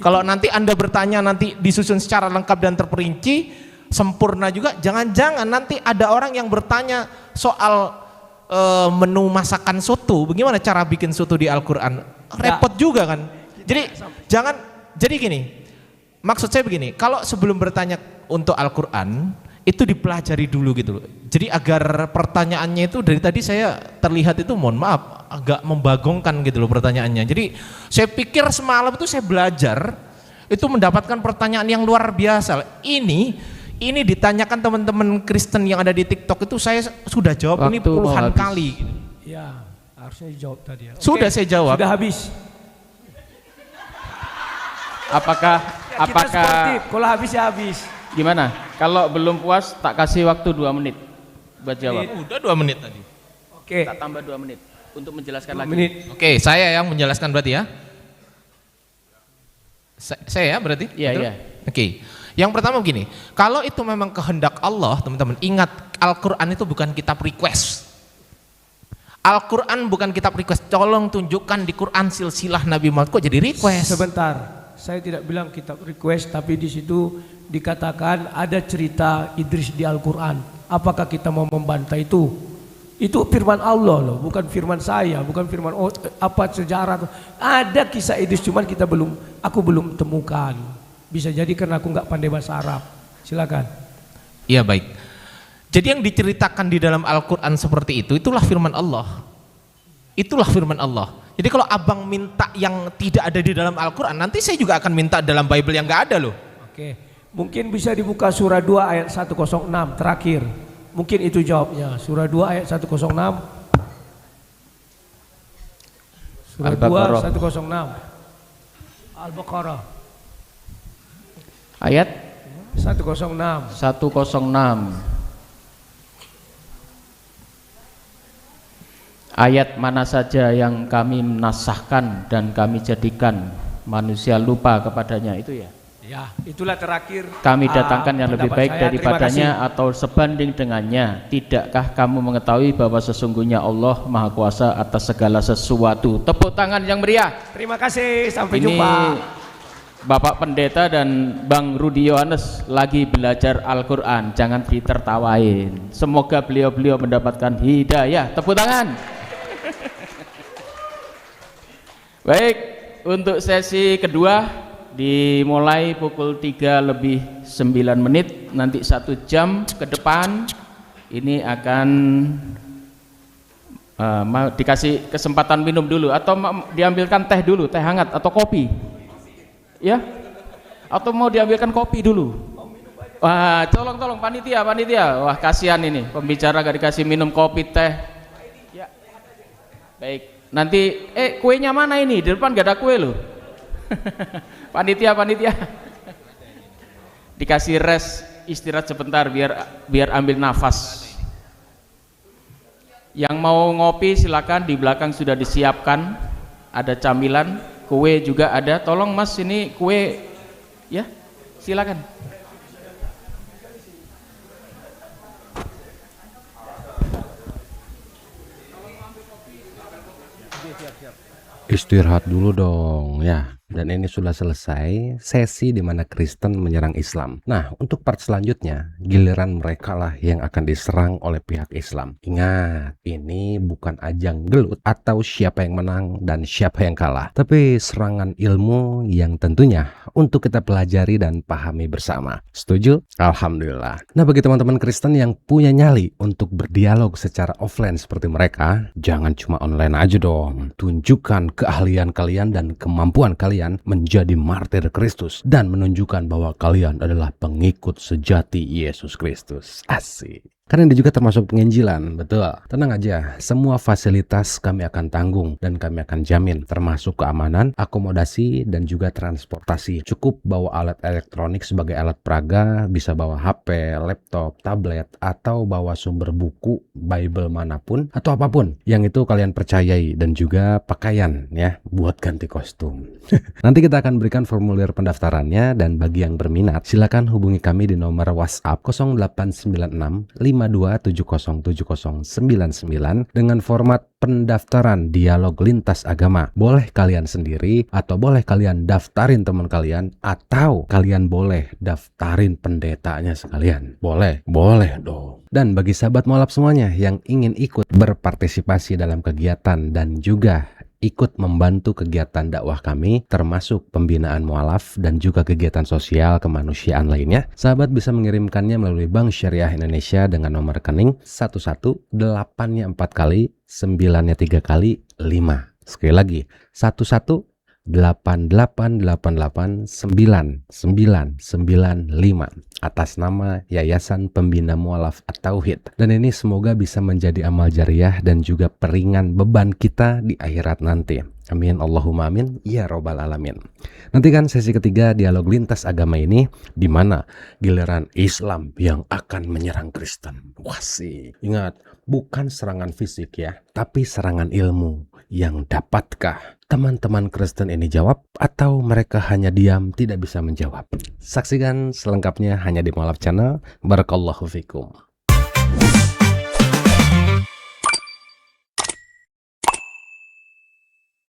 Kalau nanti Anda bertanya nanti disusun secara lengkap dan terperinci, sempurna juga, jangan-jangan nanti ada orang yang bertanya soal menu masakan soto, bagaimana cara bikin soto di Al-Quran, repot juga kan. Jadi jangan, jadi gini, maksud saya begini, kalau sebelum bertanya untuk Al-Quran itu dipelajari dulu gitu loh. Jadi agar pertanyaannya itu dari tadi saya terlihat itu, mohon maaf, agak membagongkan gitu loh pertanyaannya. Jadi saya pikir semalam itu saya belajar itu mendapatkan pertanyaan yang luar biasa. Ini ditanyakan teman-teman Kristen yang ada di TikTok itu saya sudah jawab ini puluhan kali. Ya, harusnya dijawab tadi ya. Sudah saya jawab. Sudah habis. Apakah Kita sportif, kalau habis ya habis. gimana? Kalau belum puas tak kasih waktu 2 menit buat jawab. Udah 2 menit tadi. Oke. Tak tambah 2 menit untuk menjelaskan 2 lagi. menit. Oke, saya yang menjelaskan berarti ya. Saya ya berarti? Iya, Betul? iya. Oke. Yang pertama begini, kalau itu memang kehendak Allah, teman-teman, ingat Al-Quran itu bukan kitab request. Al-Quran bukan kitab request. Tolong tunjukkan di Quran silsilah Nabi Muhammad, kok jadi request? Sebentar, saya tidak bilang kitab request, tapi di situ dikatakan ada cerita Idris di Al-Quran. Apakah kita mau membantah itu? Itu firman Allah loh, bukan firman saya, bukan firman apa sejarah. Ada kisah Idris, cuman aku belum temukan. Bisa jadi karena aku nggak pandai bahasa Arab. Silakan. Iya, baik. Jadi yang diceritakan di dalam Al-Quran seperti itu, itulah firman Allah. Itulah firman Allah. Jadi kalau abang minta yang tidak ada di dalam Al-Quran, nanti saya juga akan minta dalam Bible yang nggak ada loh. Oke, mungkin bisa dibuka surah 2 ayat 106 terakhir. Mungkin itu jawabnya. Surah 2 ayat 106. Surah 2 106. Al-Baqarah. Ayat 106. 106. Ayat mana saja yang kami nasahkan dan kami jadikan manusia lupa kepadanya, itu ya. Ya, itulah terakhir. Kami datangkan yang lebih baik daripadanya Terima atau sebanding dengannya. Tidakkah kamu mengetahui bahwa sesungguhnya Allah Maha Kuasa atas segala sesuatu? Tepuk tangan yang meriah. Terima kasih, sampai Ini jumpa. Bapak Pendeta dan Bang Rudi Yohanes lagi belajar Al-Quran, jangan ditertawain. Semoga beliau-beliau mendapatkan hidayah. Tepuk tangan. Baik, untuk sesi kedua dimulai pukul 3 lebih 9 menit. Nanti 1 jam ke depan ini akan dikasih kesempatan minum dulu, atau diambilkan teh dulu, teh hangat atau kopi ya, atau mau diambilkan kopi dulu. Wah, tolong panitia, wah kasihan ini pembicara gak dikasih minum kopi teh ya. Baik, nanti kuenya mana ini, di depan gak ada kue loh. panitia dikasih rest, istirahat sebentar biar ambil nafas. Yang mau ngopi silakan, di belakang sudah disiapkan, ada camilan. Kue juga ada, tolong mas ini kue ya, silakan. Istirahat dulu dong ya. Dan ini sudah selesai sesi di mana Kristen menyerang Islam. Nah, untuk part selanjutnya, giliran mereka lah yang akan diserang oleh pihak Islam. Ingat, ini bukan ajang gelut atau siapa yang menang dan siapa yang kalah, tapi serangan ilmu yang tentunya untuk kita pelajari dan pahami bersama. Setuju? Alhamdulillah. Nah, bagi teman-teman Kristen yang punya nyali untuk berdialog secara offline seperti mereka, jangan cuma online aja dong. Tunjukkan keahlian kalian dan kemampuan kalian menjadi martir Kristus dan menunjukkan bahwa kalian adalah pengikut sejati Yesus Kristus. Asik. Karena ini juga termasuk penginjilan, betul. Tenang aja, semua fasilitas kami akan tanggung dan kami akan jamin, termasuk keamanan, akomodasi, dan juga transportasi. Cukup bawa alat elektronik sebagai alat peraga, bisa bawa HP, laptop, tablet, atau bawa sumber buku, Bible manapun, atau apapun yang itu kalian percayai, dan juga pakaian ya, buat ganti kostum. Nanti kita akan berikan formulir pendaftarannya, dan bagi yang berminat, silakan hubungi kami di nomor WhatsApp 0896 52707099 dengan format pendaftaran dialog lintas agama. Boleh kalian sendiri atau boleh kalian daftarin teman kalian atau kalian boleh daftarin pendetanya sekalian. Boleh dong. Dan bagi sahabat mualaf semuanya yang ingin ikut berpartisipasi dalam kegiatan dan juga ikut membantu kegiatan dakwah kami, termasuk pembinaan mualaf dan juga kegiatan sosial kemanusiaan lainnya, sahabat bisa mengirimkannya melalui Bank Syariah Indonesia dengan nomor rekening 11-8-nya 4 kali, 9-nya 3 kali, 5. Sekali lagi, 11-8888-9995 atas nama Yayasan Pembina Mualaf At-Tauhid. Dan ini semoga bisa menjadi amal jariah dan juga peringan beban kita di akhirat nanti. Amin, Allahumma amin, ya robbal alamin. Nantikan sesi ketiga dialog lintas agama ini, di mana giliran Islam yang akan menyerang Kristen. Wasi, ingat, bukan serangan fisik ya, tapi serangan ilmu. Yang dapatkah teman-teman Kristen ini jawab, atau mereka hanya diam tidak bisa menjawab? Saksikan selengkapnya hanya di Mualaf Channel. Barakallahu fikum.